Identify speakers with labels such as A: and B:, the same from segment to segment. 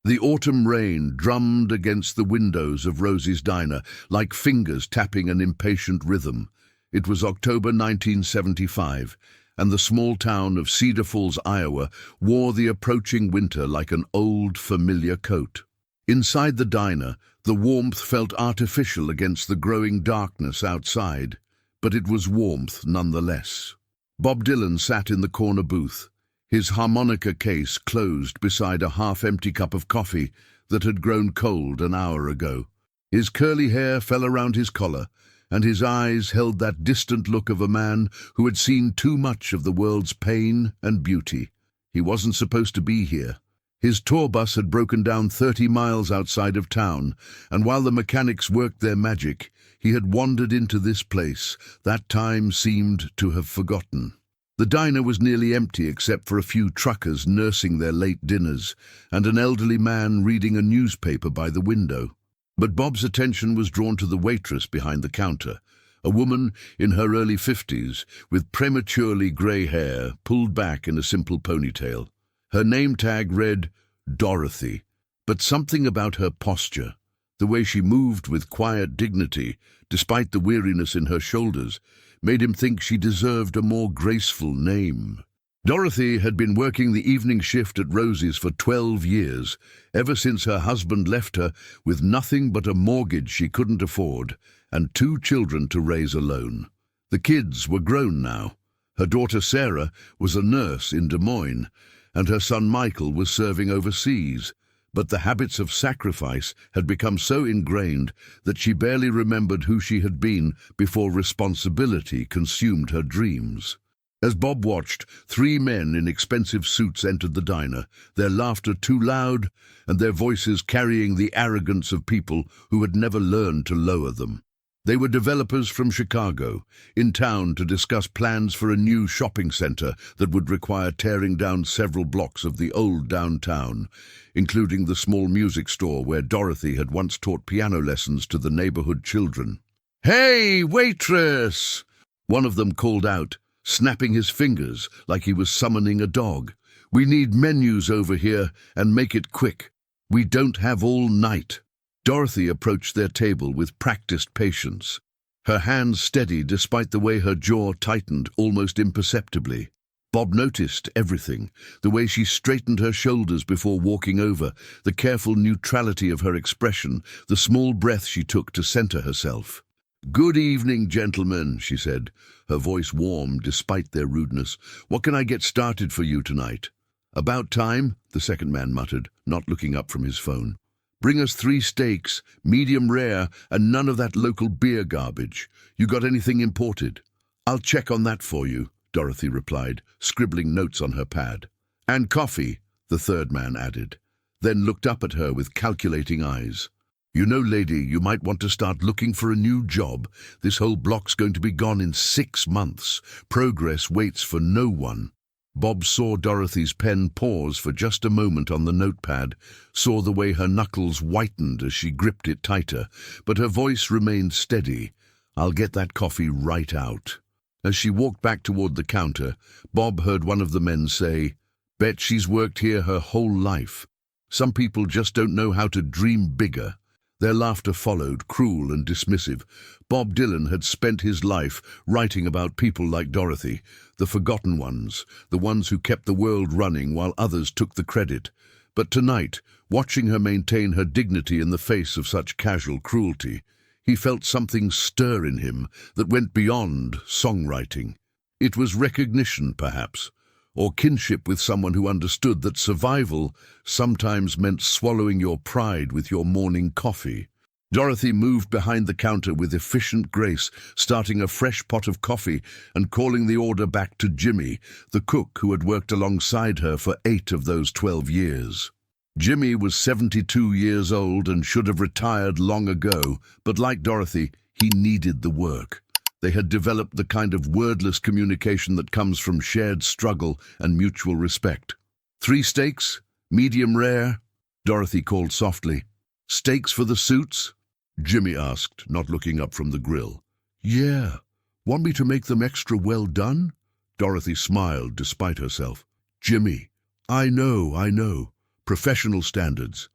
A: The autumn rain drummed against the windows of Rosie's diner, like fingers tapping an impatient rhythm. It was October 1975, and the small town of Cedar Falls, Iowa, wore the approaching winter like an old, familiar coat. Inside the diner, the warmth felt artificial against the growing darkness outside, but it was warmth nonetheless. Bob Dylan sat in the corner booth, his harmonica case closed beside a half-empty cup of coffee that had grown cold an hour ago. His curly hair fell around his collar, and his eyes held that distant look of a man who had seen too much of the world's pain and beauty. He wasn't supposed to be here. His tour bus had broken down 30 miles outside of town, and while the mechanics worked their magic, he had wandered into this place that time seemed to have forgotten. The diner was nearly empty except for a few truckers nursing their late dinners and an elderly man reading a newspaper by the window. But Bob's attention was drawn to the waitress behind the counter, a woman in her early 50s with prematurely grey hair pulled back in a simple ponytail. Her name tag read Dorothy, but something about her posture, the way she moved with quiet dignity despite the weariness in her shoulders, made him think she deserved a more graceful name. Dorothy had been working the evening shift at Rosie's for 12 years, ever since her husband left her with nothing but a mortgage she couldn't afford and 2 children to raise alone. The kids were grown now. Her daughter Sarah was a nurse in Des Moines, and her son Michael was serving overseas. But the habits of sacrifice had become so ingrained that she barely remembered who she had been before responsibility consumed her dreams. As Bob watched, 3 men in expensive suits entered the diner, their laughter too loud and their voices carrying the arrogance of people who had never learned to lower them. They were developers from Chicago, in town to discuss plans for a new shopping center that would require tearing down several blocks of the old downtown, including the small music store where Dorothy had once taught piano lessons to the neighborhood children. "Hey, waitress!" one of them called out, snapping his fingers like he was summoning a dog. "We need menus over here, and make it quick. We don't have all night." Dorothy approached their table with practiced patience, her hands steady despite the way her jaw tightened almost imperceptibly. Bob noticed everything, the way she straightened her shoulders before walking over, the careful neutrality of her expression, the small breath she took to center herself. "Good evening, gentlemen," she said, her voice warm despite their rudeness. "What can I get started for you tonight?" "About time," the second man muttered, not looking up from his phone. "Bring us 3 steaks, medium rare, and none of that local beer garbage. You got anything imported?" "I'll check on that for you," Dorothy replied, scribbling notes on her pad. "And coffee," the third man added, then looked up at her with calculating eyes. "You know, lady, you might want to start looking for a new job. This whole block's going to be gone in 6 months. Progress waits for no one." Bob saw Dorothy's pen pause for just a moment on the notepad, saw the way her knuckles whitened as she gripped it tighter, but her voice remained steady. "I'll get that coffee right out." As she walked back toward the counter, Bob heard one of the men say, "Bet she's worked here her whole life. Some people just don't know how to dream bigger." Their laughter followed, cruel and dismissive. Bob Dylan had spent his life writing about people like Dorothy, the forgotten ones, the ones who kept the world running while others took the credit. But tonight, watching her maintain her dignity in the face of such casual cruelty, he felt something stir in him that went beyond songwriting. It was recognition, perhaps, or kinship with someone who understood that survival sometimes meant swallowing your pride with your morning coffee. Dorothy moved behind the counter with efficient grace, starting a fresh pot of coffee and calling the order back to Jimmy, the cook who had worked alongside her for 8 of those 12 years. Jimmy was 72 years old and should have retired long ago, but like Dorothy, he needed the work. They had developed the kind of wordless communication that comes from shared struggle and mutual respect. 3 steaks, medium rare, Dorothy called softly. "Steaks for the suits?" Jimmy asked, not looking up from the grill. "Yeah. Want me to make them extra well done?" Dorothy smiled despite herself. "Jimmy, I know. Professional standards.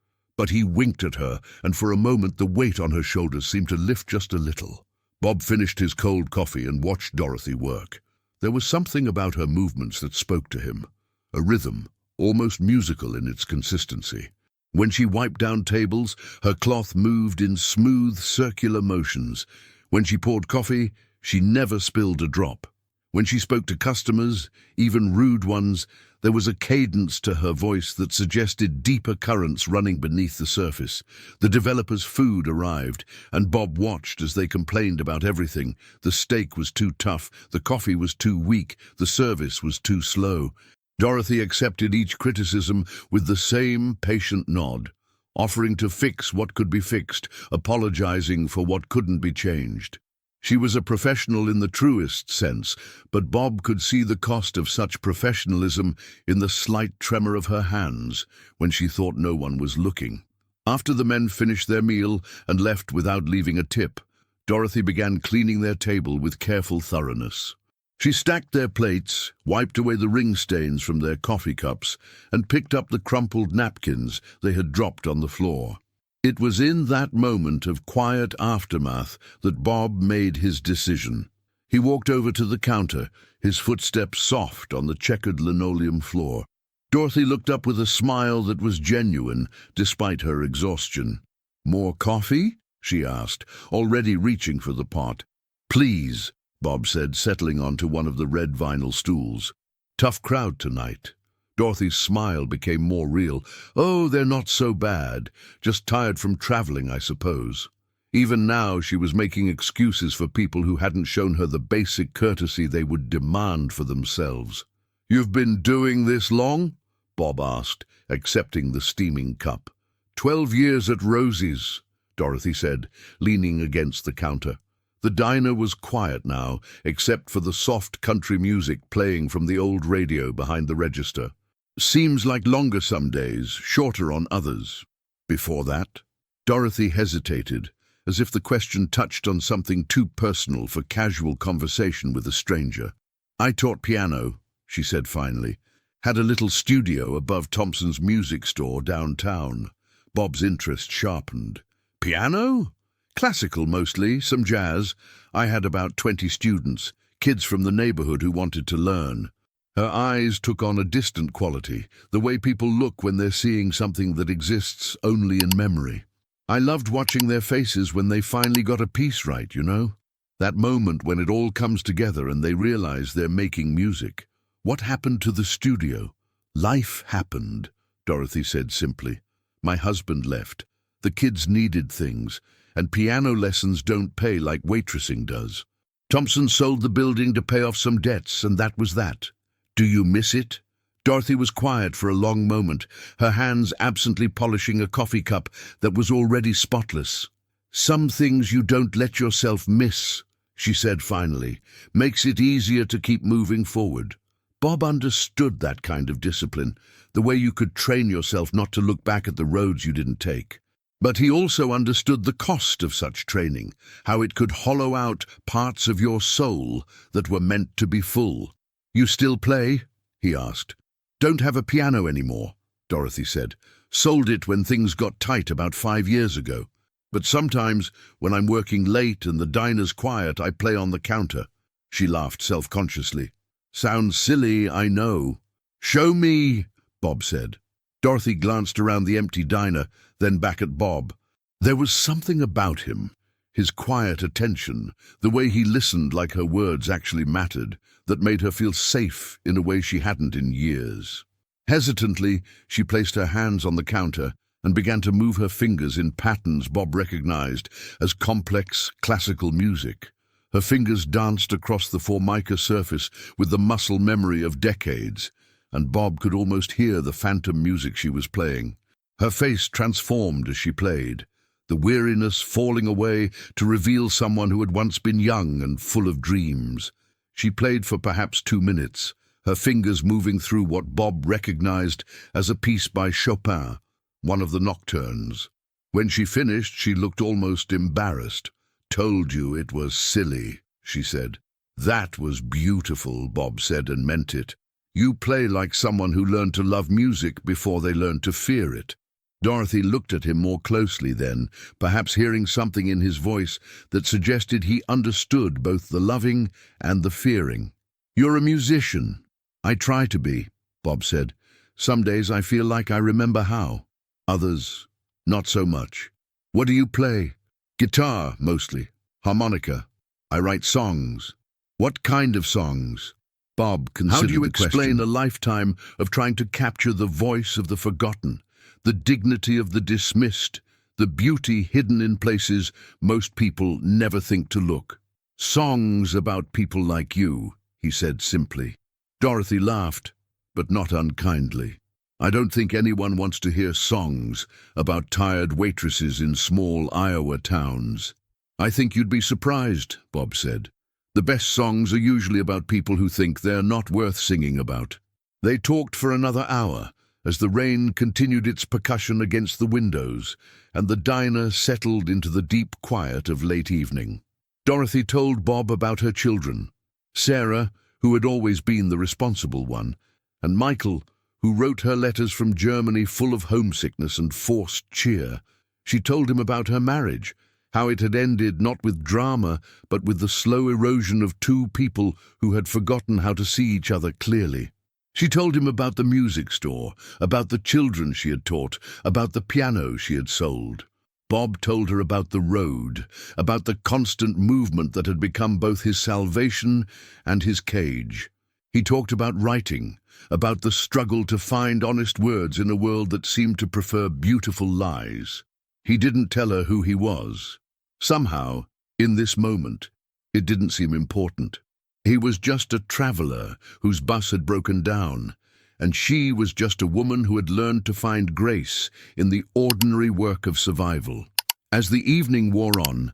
A: but he winked at her, and for a moment the weight on her shoulders seemed to lift just a little. Bob finished his cold coffee and watched Dorothy work. There was something about her movements that spoke to him, a rhythm, almost musical in its consistency. When she wiped down tables, her cloth moved in smooth, circular motions. When she poured coffee, she never spilled a drop. When she spoke to customers, even rude ones, there was a cadence to her voice that suggested deeper currents running beneath the surface. The developers' food arrived, and Bob watched as they complained about everything. The steak was too tough, the coffee was too weak, the service was too slow. Dorothy accepted each criticism with the same patient nod, offering to fix what could be fixed, apologizing for what couldn't be changed. She was a professional in the truest sense, but Bob could see the cost of such professionalism in the slight tremor of her hands when she thought no one was looking. After the men finished their meal and left without leaving a tip, Dorothy began cleaning their table with careful thoroughness. She stacked their plates, wiped away the ring stains from their coffee cups, and picked up the crumpled napkins they had dropped on the floor. It was in that moment of quiet aftermath that Bob made his decision. He walked over to the counter, his footsteps soft on the checkered linoleum floor. Dorothy looked up with a smile that was genuine, despite her exhaustion. "More coffee?" she asked, already reaching for the pot. "Please," Bob said, settling onto one of the red vinyl stools. "Tough crowd tonight." Dorothy's smile became more real. "Oh, they're not so bad. Just tired from traveling, I suppose." Even now she was making excuses for people who hadn't shown her the basic courtesy they would demand for themselves. "You've been doing this long?" Bob asked, accepting the steaming cup. 12 years at Rosie's," Dorothy said, leaning against the counter. The diner was quiet now, except for the soft country music playing from the old radio behind the register. "Seems like longer some days, shorter on others." "Before that?" Dorothy hesitated, as if the question touched on something too personal for casual conversation with a stranger. "I taught piano," she said finally. "Had a little studio above Thompson's music store downtown." Bob's interest sharpened. "Piano?" "Classical mostly, some jazz. I had about 20 students, kids from the neighborhood who wanted to learn." Her eyes took on a distant quality, the way people look when they're seeing something that exists only in memory. "I loved watching their faces when they finally got a piece right, you know? That moment when it all comes together and they realize they're making music. What happened to the studio?" "Life happened," Dorothy said simply. "My husband left. The kids needed things, and piano lessons don't pay like waitressing does. Thompson sold the building to pay off some debts, and that was that." "Do you miss it?" Dorothy was quiet for a long moment, her hands absently polishing a coffee cup that was already spotless. "Some things you don't let yourself miss," she said finally. "Makes it easier to keep moving forward." Bob understood that kind of discipline, the way you could train yourself not to look back at the roads you didn't take. But he also understood the cost of such training, how it could hollow out parts of your soul that were meant to be full. "You still play?" he asked. "Don't have a piano anymore," Dorothy said. "Sold it when things got tight about 5 years ago. But sometimes, when I'm working late and the diner's quiet, I play on the counter." She laughed self-consciously. "Sounds silly, I know." "Show me," Bob said. Dorothy glanced around the empty diner, then back at Bob. There was something about him, his quiet attention, the way he listened like her words actually mattered, that made her feel safe in a way she hadn't in years. Hesitantly, she placed her hands on the counter and began to move her fingers in patterns Bob recognized as complex classical music. Her fingers danced across the formica surface with the muscle memory of decades, and Bob could almost hear the phantom music she was playing. Her face transformed as she played, the weariness falling away to reveal someone who had once been young and full of dreams. She played for perhaps 2 minutes, her fingers moving through what Bob recognized as a piece by Chopin, one of the nocturnes. When she finished, she looked almost embarrassed. "Told you it was silly," she said. "That was beautiful," Bob said, and meant it. "You play like someone who learned to love music before they learned to fear it." Dorothy looked at him more closely then, perhaps hearing something in his voice that suggested he understood both the loving and the fearing. "You're a musician." "I try to be," Bob said. "Some days I feel like I remember how. Others, not so much." "What do you play?" "Guitar, mostly. Harmonica. I write songs." "What kind of songs?" Bob considered the question. "How do you explain a lifetime of trying to capture the voice of the forgotten, the dignity of the dismissed, the beauty hidden in places most people never think to look?" "Songs about people like you," he said simply. Dorothy laughed, but not unkindly. "I don't think anyone wants to hear songs about tired waitresses in small Iowa towns." "I think you'd be surprised," Bob said. "The best songs are usually about people who think they're not worth singing about." They talked for another hour, as the rain continued its percussion against the windows, and the diner settled into the deep quiet of late evening. Dorothy told Bob about her children, Sarah, who had always been the responsible one, and Michael, who wrote her letters from Germany full of homesickness and forced cheer. She told him about her marriage, how it had ended not with drama, but with the slow erosion of two people who had forgotten how to see each other clearly. She told him about the music store, about the children she had taught, about the piano she had sold. Bob told her about the road, about the constant movement that had become both his salvation and his cage. He talked about writing, about the struggle to find honest words in a world that seemed to prefer beautiful lies. He didn't tell her who he was. Somehow, in this moment, it didn't seem important. He was just a traveler whose bus had broken down, and she was just a woman who had learned to find grace in the ordinary work of survival. As the evening wore on,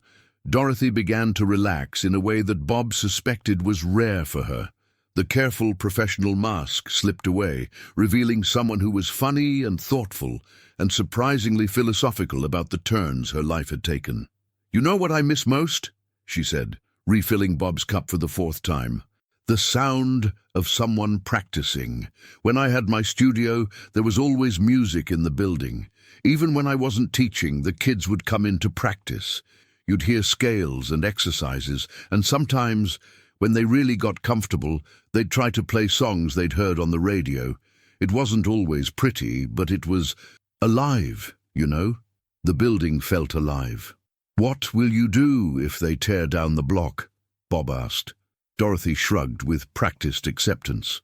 A: Dorothy began to relax in a way that Bob suspected was rare for her. The careful professional mask slipped away, revealing someone who was funny and thoughtful and surprisingly philosophical about the turns her life had taken. "You know what I miss most?" she said, refilling Bob's cup for the fourth time. "The sound of someone practicing. When I had my studio, there was always music in the building. Even when I wasn't teaching, the kids would come in to practice. You'd hear scales and exercises, and sometimes, when they really got comfortable, they'd try to play songs they'd heard on the radio. It wasn't always pretty, but it was alive, you know? The building felt alive." "What will you do if they tear down the block?" Bob asked. Dorothy shrugged with practiced acceptance.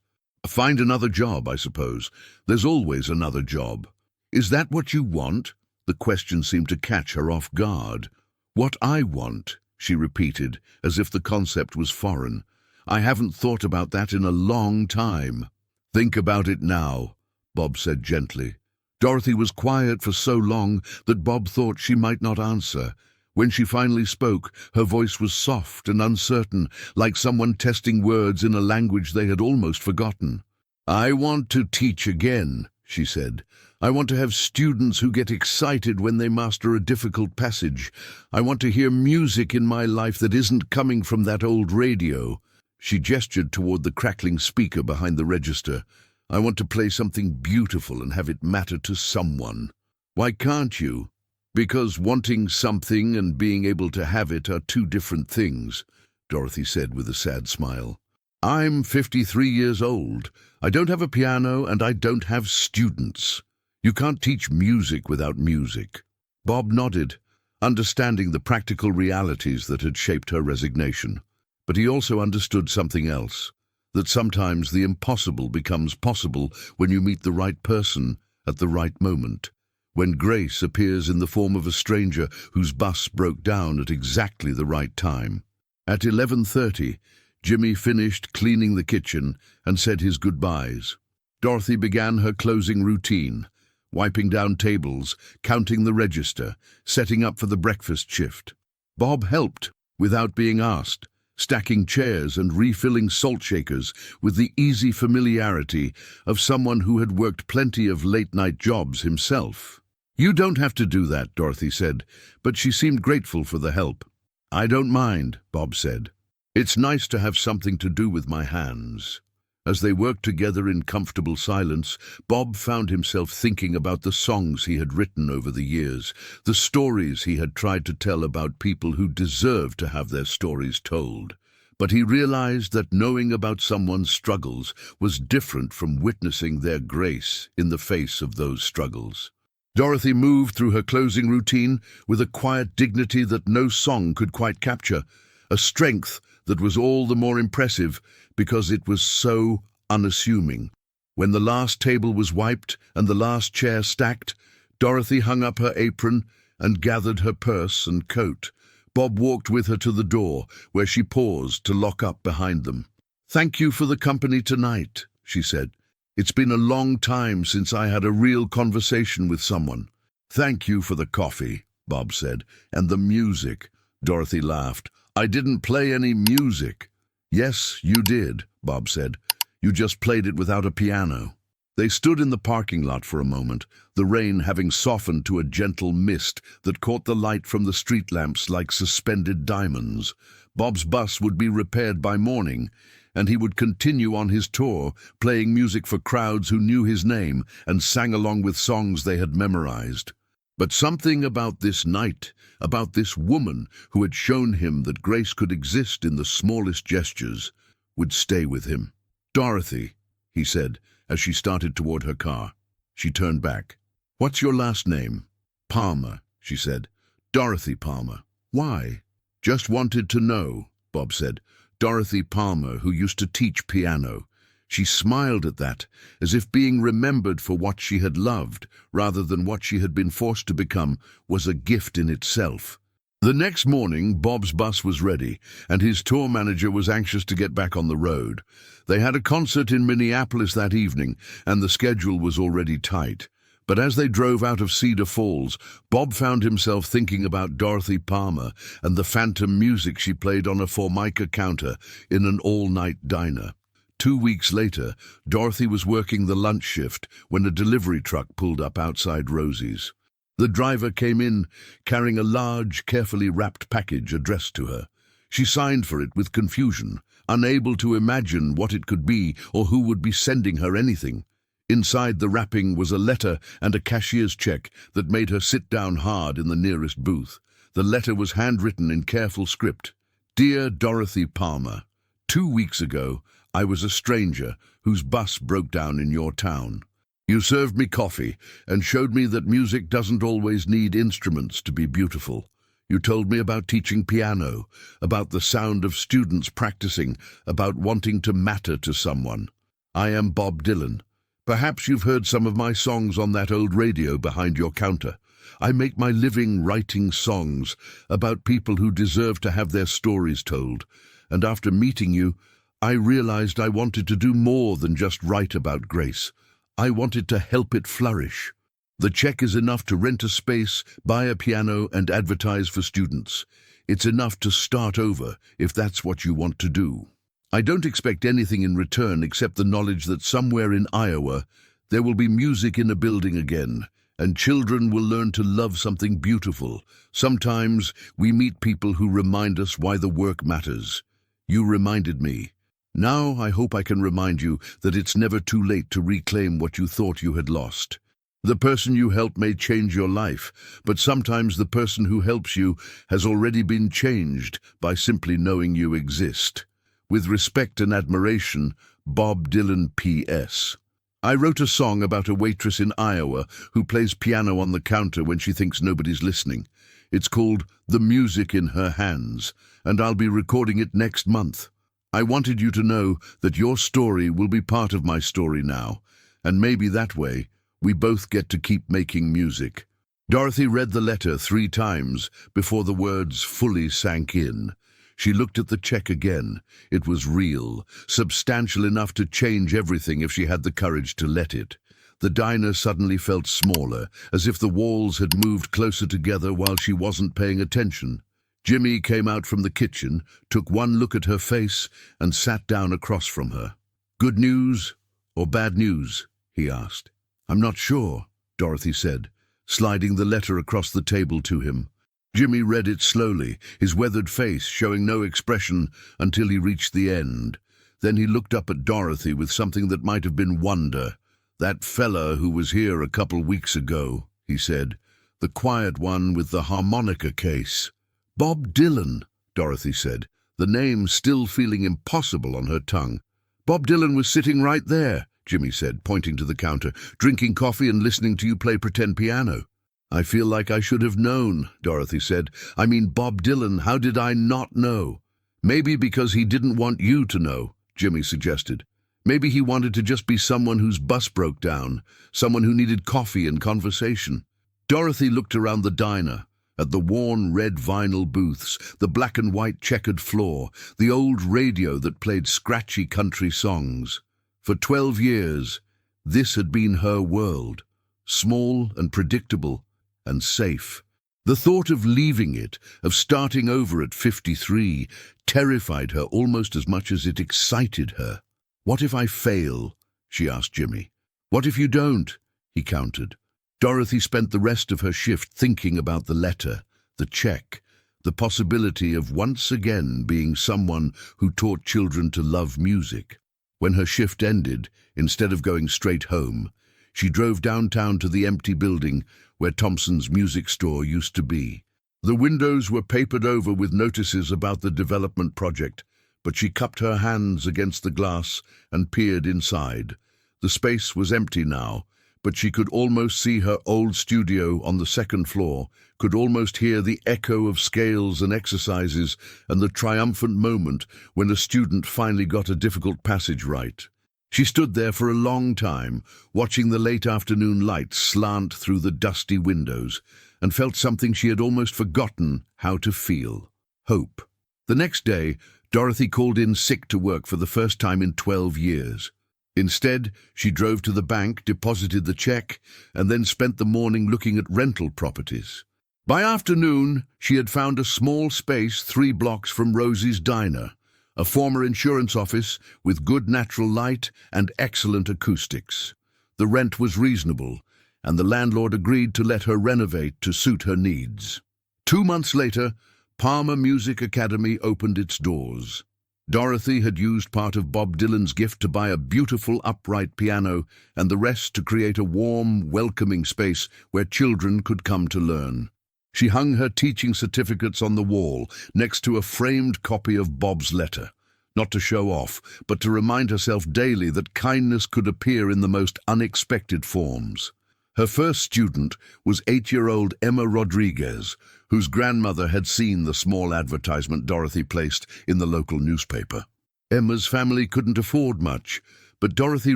A: "Find another job, I suppose. There's always another job." "Is that what you want?" The question seemed to catch her off guard. "What I want," she repeated, as if the concept was foreign. "I haven't thought about that in a long time." "Think about it now," Bob said gently. Dorothy was quiet for so long that Bob thought she might not answer. When she finally spoke, her voice was soft and uncertain, like someone testing words in a language they had almost forgotten. "I want to teach again," she said. "I want to have students who get excited when they master a difficult passage. I want to hear music in my life that isn't coming from that old radio." She gestured toward the crackling speaker behind the register. "I want to play something beautiful and have it matter to someone." "Why can't you?" "Because wanting something and being able to have it are two different things," Dorothy said with a sad smile. "I'm 53 years old. I don't have a piano and I don't have students. You can't teach music without music." Bob nodded, understanding the practical realities that had shaped her resignation. But he also understood something else, that sometimes the impossible becomes possible when you meet the right person at the right moment. When grace appears in the form of a stranger whose bus broke down at exactly the right time. At 11:30, Jimmy finished cleaning the kitchen and said his goodbyes. Dorothy began her closing routine, wiping down tables, counting the register, setting up for the breakfast shift. Bob helped without being asked, stacking chairs and refilling salt shakers with the easy familiarity of someone who had worked plenty of late-night jobs himself. "You don't have to do that," Dorothy said, but she seemed grateful for the help. "I don't mind," Bob said. "It's nice to have something to do with my hands." As they worked together in comfortable silence, Bob found himself thinking about the songs he had written over the years, the stories he had tried to tell about people who deserved to have their stories told. But he realized that knowing about someone's struggles was different from witnessing their grace in the face of those struggles. Dorothy moved through her closing routine with a quiet dignity that no song could quite capture, a strength that was all the more impressive because it was so unassuming. When the last table was wiped and the last chair stacked, Dorothy hung up her apron and gathered her purse and coat. Bob walked with her to the door, where she paused to lock up behind them. "Thank you for the company tonight," she said. "It's been a long time since I had a real conversation with someone." "Thank you for the coffee," Bob said, "and the music." Dorothy laughed. "I didn't play any music." "Yes, you did," Bob said. "You just played it without a piano." They stood in the parking lot for a moment, the rain having softened to a gentle mist that caught the light from the street lamps like suspended diamonds. Bob's bus would be repaired by morning, and he would continue on his tour, playing music for crowds who knew his name and sang along with songs they had memorized. But something about this night, about this woman who had shown him that grace could exist in the smallest gestures, would stay with him. "Dorothy," he said, as she started toward her car. She turned back. "What's your last name?" "Palmer," she said. "Dorothy Palmer." "Why?" "Just wanted to know," Bob said. "Dorothy Palmer, who used to teach piano." She smiled at that, as if being remembered for what she had loved, rather than what she had been forced to become, was a gift in itself. The next morning, Bob's bus was ready, and his tour manager was anxious to get back on the road. They had a concert in Minneapolis that evening, and the schedule was already tight. But as they drove out of Cedar Falls, Bob found himself thinking about Dorothy Palmer and the phantom music she played on a Formica counter in an all-night diner. 2 weeks later, Dorothy was working the lunch shift when a delivery truck pulled up outside Rosie's. The driver came in, carrying a large, carefully wrapped package addressed to her. She signed for it with confusion, unable to imagine what it could be or who would be sending her anything. Inside the wrapping was a letter and a cashier's check that made her sit down hard in the nearest booth. The letter was handwritten in careful script. "Dear Dorothy Palmer, 2 weeks ago, I was a stranger whose bus broke down in your town. You served me coffee and showed me that music doesn't always need instruments to be beautiful. You told me about teaching piano, about the sound of students practicing, about wanting to matter to someone. I am Bob Dylan. Perhaps you've heard some of my songs on that old radio behind your counter. I make my living writing songs about people who deserve to have their stories told. And after meeting you, I realized I wanted to do more than just write about grace. I wanted to help it flourish. The check is enough to rent a space, buy a piano, and advertise for students. It's enough to start over, if that's what you want to do. I don't expect anything in return except the knowledge that somewhere in Iowa there will be music in a building again, and children will learn to love something beautiful. Sometimes we meet people who remind us why the work matters. You reminded me. Now I hope I can remind you that it's never too late to reclaim what you thought you had lost. The person you help may change your life, but sometimes the person who helps you has already been changed by simply knowing you exist. With respect and admiration, Bob Dylan P.S. I wrote a song about a waitress in Iowa who plays piano on the counter when she thinks nobody's listening. It's called The Music in Her Hands, and I'll be recording it next month. I wanted you to know that your story will be part of my story now, and maybe that way we both get to keep making music. Dorothy read the letter 3 times before the words fully sank in. She looked at the check again. It was real, substantial enough to change everything if she had the courage to let it. The diner suddenly felt smaller, as if the walls had moved closer together while she wasn't paying attention. Jimmy came out from the kitchen, took one look at her face, and sat down across from her. "Good news or bad news?" he asked. "I'm not sure," Dorothy said, sliding the letter across the table to him. Jimmy read it slowly, his weathered face showing no expression until he reached the end. Then he looked up at Dorothy with something that might have been wonder. "That fella who was here a couple weeks ago," he said. "The quiet one with the harmonica case." "Bob Dylan," Dorothy said, the name still feeling impossible on her tongue. "Bob Dylan was sitting right there," Jimmy said, pointing to the counter, "drinking coffee and listening to you play pretend piano." "I feel like I should have known," Dorothy said. "I mean, Bob Dylan, how did I not know?" "Maybe because he didn't want you to know," Jimmy suggested. "Maybe he wanted to just be someone whose bus broke down, someone who needed coffee and conversation." Dorothy looked around the diner, at the worn red vinyl booths, the black and white checkered floor, the old radio that played scratchy country songs. For 12 years, this had been her world, small and predictable and safe. The thought of leaving it, of starting over at 53, terrified her almost as much as it excited her. "What if I fail?" she asked Jimmy. "What if you don't?" he countered. Dorothy spent the rest of her shift thinking about the letter, the check, the possibility of once again being someone who taught children to love music. When her shift ended, instead of going straight home, she drove downtown to the empty building where Thompson's music store used to be. The windows were papered over with notices about the development project, but she cupped her hands against the glass and peered inside. The space was empty now, but she could almost see her old studio on the second floor, could almost hear the echo of scales and exercises and the triumphant moment when a student finally got a difficult passage right. She stood there for a long time, watching the late afternoon light slant through the dusty windows, and felt something she had almost forgotten how to feel: hope. The next day, Dorothy called in sick to work for the first time in 12 years. Instead, she drove to the bank, deposited the check, and then spent the morning looking at rental properties. By afternoon, she had found a small space 3 blocks from Rosie's Diner, a former insurance office with good natural light and excellent acoustics. The rent was reasonable, and the landlord agreed to let her renovate to suit her needs. 2 months later, Palmer Music Academy opened its doors. Dorothy had used part of Bob Dylan's gift to buy a beautiful upright piano and the rest to create a warm, welcoming space where children could come to learn. She hung her teaching certificates on the wall next to a framed copy of Bob's letter, not to show off, but to remind herself daily that kindness could appear in the most unexpected forms. Her first student was 8-year-old Emma Rodriguez, whose grandmother had seen the small advertisement Dorothy placed in the local newspaper. Emma's family couldn't afford much, but Dorothy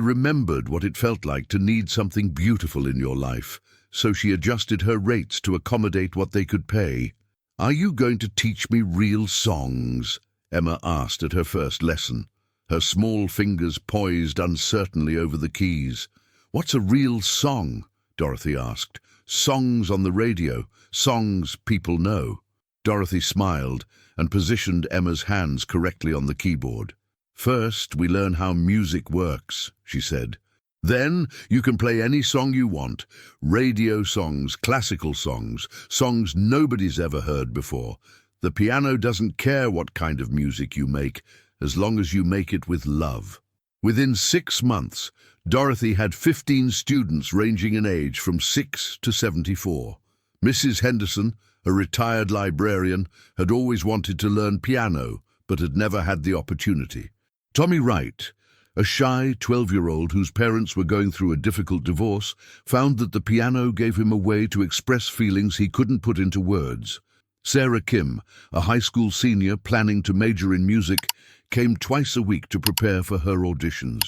A: remembered what it felt like to need something beautiful in your life, so she adjusted her rates to accommodate what they could pay. "Are you going to teach me real songs?" Emma asked at her first lesson, her small fingers poised uncertainly over the keys. "What's a real song?" Dorothy asked. "Songs on the radio, songs people know." Dorothy smiled and positioned Emma's hands correctly on the keyboard. "First, we learn how music works," she said. "Then you can play any song you want. Radio songs, classical songs, songs nobody's ever heard before. The piano doesn't care what kind of music you make, as long as you make it with love." Within 6 months, Dorothy had 15 students ranging in age from 6 to 74. Mrs. Henderson, a retired librarian, had always wanted to learn piano, but had never had the opportunity. Tommy Wright, a shy 12-year-old whose parents were going through a difficult divorce, found that the piano gave him a way to express feelings he couldn't put into words. Sarah Kim, a high school senior planning to major in music, came twice a week to prepare for her auditions.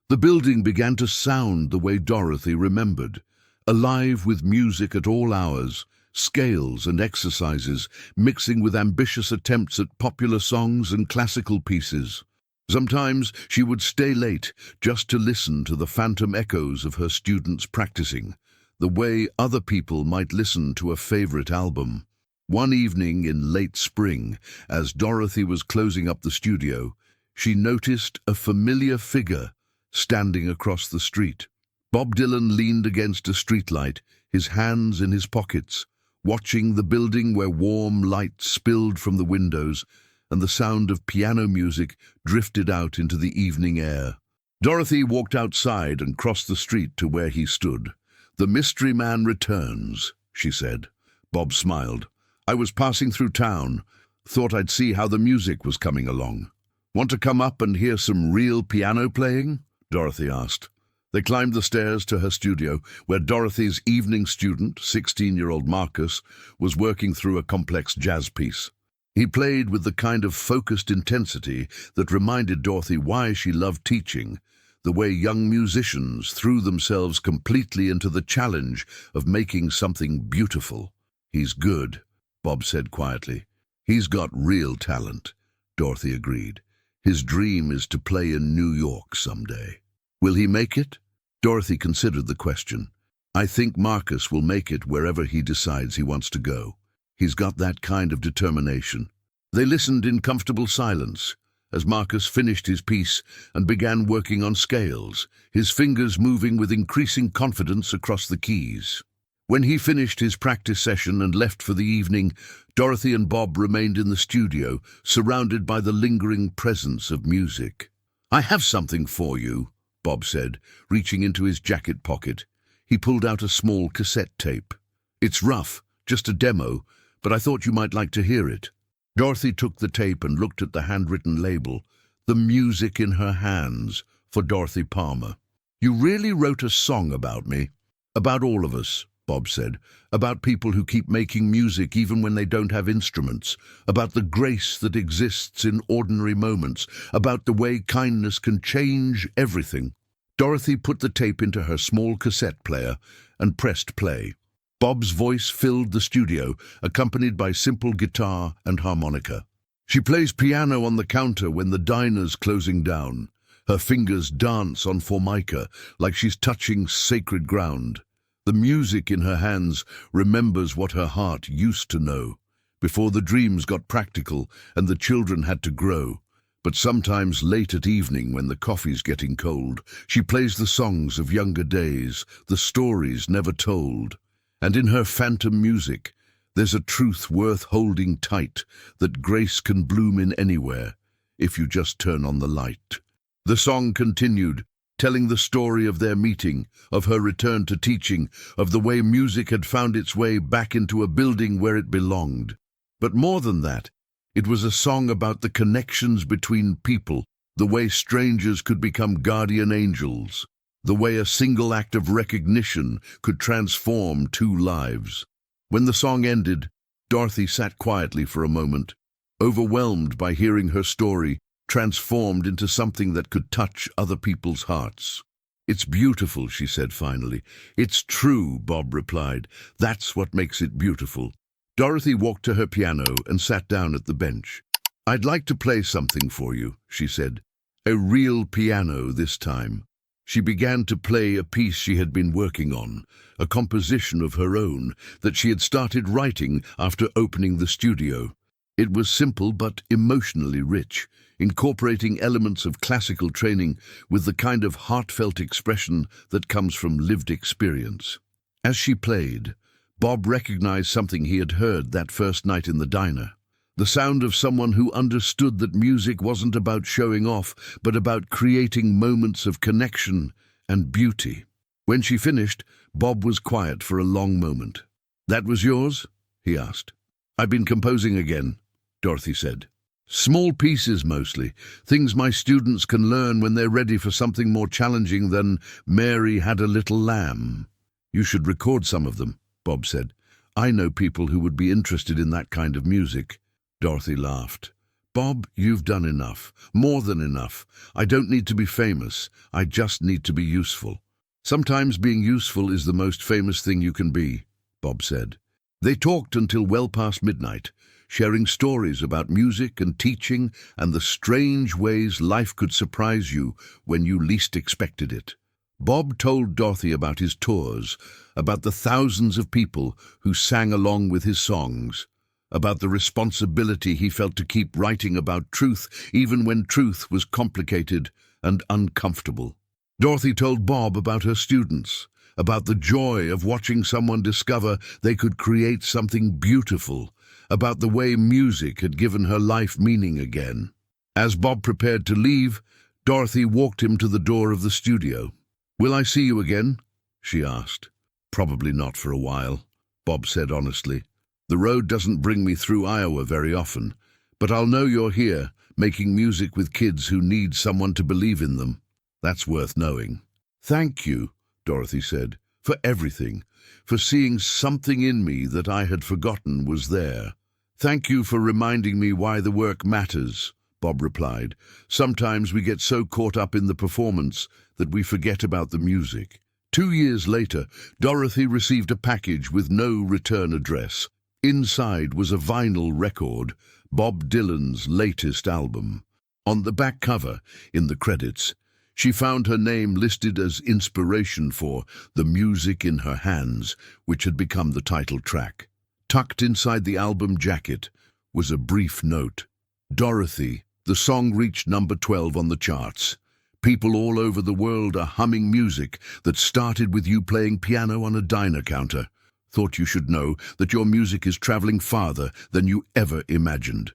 A: The building began to sound the way Dorothy remembered, alive with music at all hours, scales and exercises, mixing with ambitious attempts at popular songs and classical pieces. Sometimes she would stay late just to listen to the phantom echoes of her students practicing, the way other people might listen to a favorite album. One evening in late spring, as Dorothy was closing up the studio, she noticed a familiar figure standing across the street. Bob Dylan leaned against a streetlight, his hands in his pockets, watching the building where warm light spilled from the windows and the sound of piano music drifted out into the evening air. Dorothy walked outside and crossed the street to where he stood. "The mystery man returns," she said. Bob smiled. "I was passing through town. Thought I'd see how the music was coming along." "Want to come up and hear some real piano playing?" Dorothy asked. They climbed the stairs to her studio, where Dorothy's evening student, 16-year-old Marcus, was working through a complex jazz piece. He played with the kind of focused intensity that reminded Dorothy why she loved teaching, the way young musicians threw themselves completely into the challenge of making something beautiful. "He's good," Bob said quietly. "He's got real talent," Dorothy agreed. "His dream is to play in New York someday." "Will he make it?" Dorothy considered the question. "I think Marcus will make it wherever he decides he wants to go. He's got that kind of determination." They listened in comfortable silence as Marcus finished his piece and began working on scales, his fingers moving with increasing confidence across the keys. When he finished his practice session and left for the evening, Dorothy and Bob remained in the studio, surrounded by the lingering presence of music. "I have something for you," Bob said, reaching into his jacket pocket. He pulled out a small cassette tape. "It's rough, just a demo, but I thought you might like to hear it." Dorothy took the tape and looked at the handwritten label, "The Music in Her Hands, for Dorothy Palmer." "You really wrote a song about me?" "About all of us," Bob said. "About people who keep making music even when they don't have instruments. About the grace that exists in ordinary moments. About the way kindness can change everything." Dorothy put the tape into her small cassette player and pressed play. Bob's voice filled the studio, accompanied by simple guitar and harmonica. "She plays piano on the counter when the diner's closing down. Her fingers dance on formica like she's touching sacred ground. The music in her hands remembers what her heart used to know, before the dreams got practical and the children had to grow. But sometimes late at evening when the coffee's getting cold, she plays the songs of younger days, the stories never told. And in her phantom music, there's a truth worth holding tight, that grace can bloom in anywhere, if you just turn on the light." The song continued, telling the story of their meeting, of her return to teaching, of the way music had found its way back into a building where it belonged. But more than that, it was a song about the connections between people, the way strangers could become guardian angels, the way a single act of recognition could transform two lives. When the song ended, Dorothy sat quietly for a moment, overwhelmed by hearing her story transformed into something that could touch other people's hearts. "It's beautiful," she said finally. "It's true," Bob replied. "That's what makes it beautiful." Dorothy walked to her piano and sat down at the bench. "I'd like to play something for you," she said. "A real piano this time." She began to play a piece she had been working on, a composition of her own that she had started writing after opening the studio. It was simple but emotionally rich, incorporating elements of classical training with the kind of heartfelt expression that comes from lived experience. As she played, Bob recognized something he had heard that first night in the diner. The sound of someone who understood that music wasn't about showing off, but about creating moments of connection and beauty. When she finished, Bob was quiet for a long moment. "That was yours?" he asked. "I've been composing again," Dorothy said. "Small pieces mostly, things my students can learn when they're ready for something more challenging than Mary Had a Little Lamb." "You should record some of them," Bob said. "I know people who would be interested in that kind of music." Dorothy laughed. "Bob, you've done enough, more than enough. I don't need to be famous, I just need to be useful." "Sometimes being useful is the most famous thing you can be," Bob said. They talked until well past midnight, sharing stories about music and teaching and the strange ways life could surprise you when you least expected it. Bob told Dorothy about his tours, about the thousands of people who sang along with his songs, about the responsibility he felt to keep writing about truth even when truth was complicated and uncomfortable. Dorothy told Bob about her students, about the joy of watching someone discover they could create something beautiful, about the way music had given her life meaning again. As Bob prepared to leave, Dorothy walked him to the door of the studio. "Will I see you again?" she asked. "Probably not for a while," Bob said honestly. "The road doesn't bring me through Iowa very often, but I'll know you're here, making music with kids who need someone to believe in them. That's worth knowing." "Thank you," Dorothy said, "for everything, for seeing something in me that I had forgotten was there." "Thank you for reminding me why the work matters," Bob replied. "Sometimes we get so caught up in the performance that we forget about the music." 2 years later, Dorothy received a package with no return address. Inside was a vinyl record, Bob Dylan's latest album. On the back cover, in the credits, she found her name listed as inspiration for The Music in Her Hands, which had become the title track. Tucked inside the album jacket was a brief note. "Dorothy, the song reached number 12 on the charts. People all over the world are humming music that started with you playing piano on a diner counter. Thought you should know that your music is traveling farther than you ever imagined.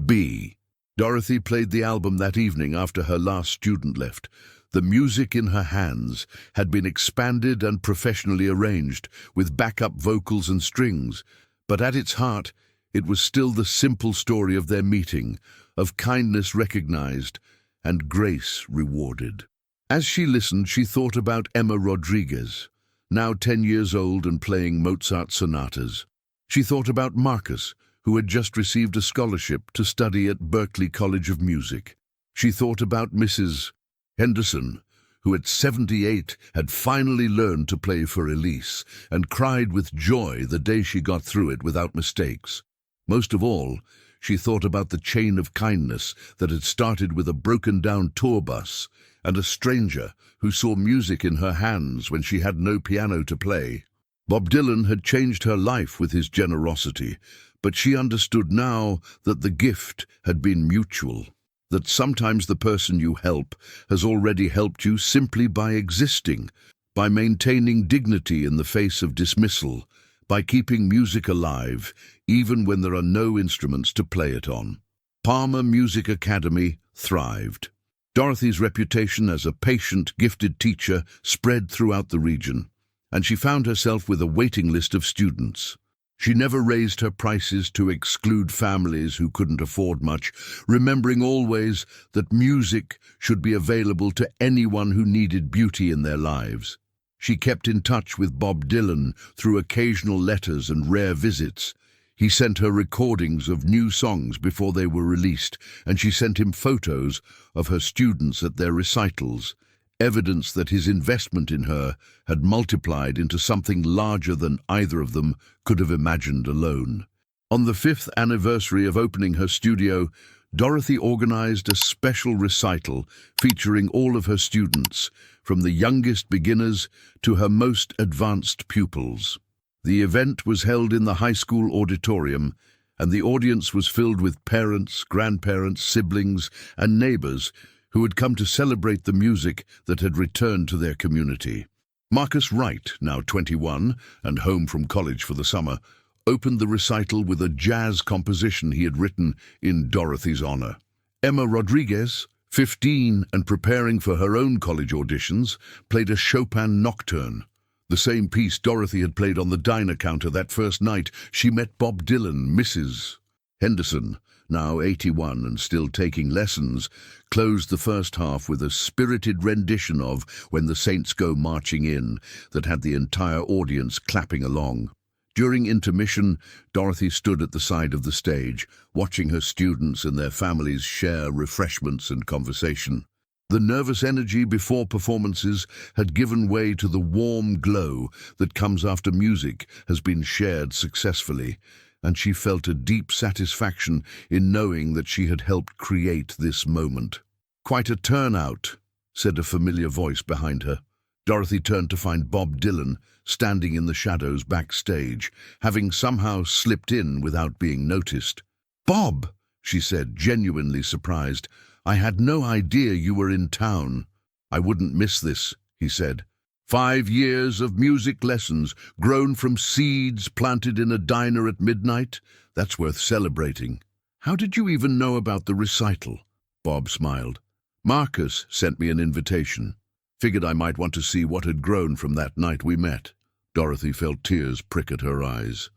A: B." Dorothy played the album that evening after her last student left. The Music in Her Hands had been expanded and professionally arranged, with backup vocals and strings, but at its heart, it was still the simple story of their meeting, of kindness recognized and grace rewarded. As she listened, she thought about Emma Rodriguez, now 10 years old and playing Mozart sonatas. She thought about Marcus, who had just received a scholarship to study at Berklee College of Music. She thought about Mrs. Henderson, who at 78 had finally learned to play for Elise and cried with joy the day she got through it without mistakes. Most of all, she thought about the chain of kindness that had started with a broken-down tour bus and a stranger who saw music in her hands when she had no piano to play. Bob Dylan had changed her life with his generosity, but she understood now that the gift had been mutual, that sometimes the person you help has already helped you simply by existing, by maintaining dignity in the face of dismissal, by keeping music alive, even when there are no instruments to play it on. Palmer Music Academy thrived. Dorothy's reputation as a patient, gifted teacher spread throughout the region, and she found herself with a waiting list of students. She never raised her prices to exclude families who couldn't afford much, remembering always that music should be available to anyone who needed beauty in their lives. She kept in touch with Bob Dylan through occasional letters and rare visits. He sent her recordings of new songs before they were released, and she sent him photos of her students at their recitals, evidence that his investment in her had multiplied into something larger than either of them could have imagined alone. On the 5th anniversary of opening her studio, Dorothy organized a special recital featuring all of her students, from the youngest beginners to her most advanced pupils. The event was held in the high school auditorium, and the audience was filled with parents, grandparents, siblings, and neighbors who had come to celebrate the music that had returned to their community. Marcus Wright, now 21 and home from college for the summer, opened the recital with a jazz composition he had written in Dorothy's honor. Emma Rodriguez, 15 and preparing for her own college auditions, played a Chopin nocturne, the same piece Dorothy had played on the diner counter that first night she met Bob Dylan. Mrs. Henderson, now 81 and still taking lessons, closed the first half with a spirited rendition of When the Saints Go Marching In that had the entire audience clapping along. During intermission, Dorothy stood at the side of the stage, watching her students and their families share refreshments and conversation. The nervous energy before performances had given way to the warm glow that comes after music has been shared successfully, and she felt a deep satisfaction in knowing that she had helped create this moment. "Quite a turnout," said a familiar voice behind her. Dorothy turned to find Bob Dylan standing in the shadows backstage, having somehow slipped in without being noticed. "Bob," she said, genuinely surprised, "I had no idea you were in town." "I wouldn't miss this," he said. 5 years of music lessons grown from seeds planted in a diner at midnight? That's worth celebrating. How did you even know about the recital? Bob smiled. Marcus sent me an invitation. Figured I might want to see what had grown from that night we met. Dorothy felt tears prick at her eyes.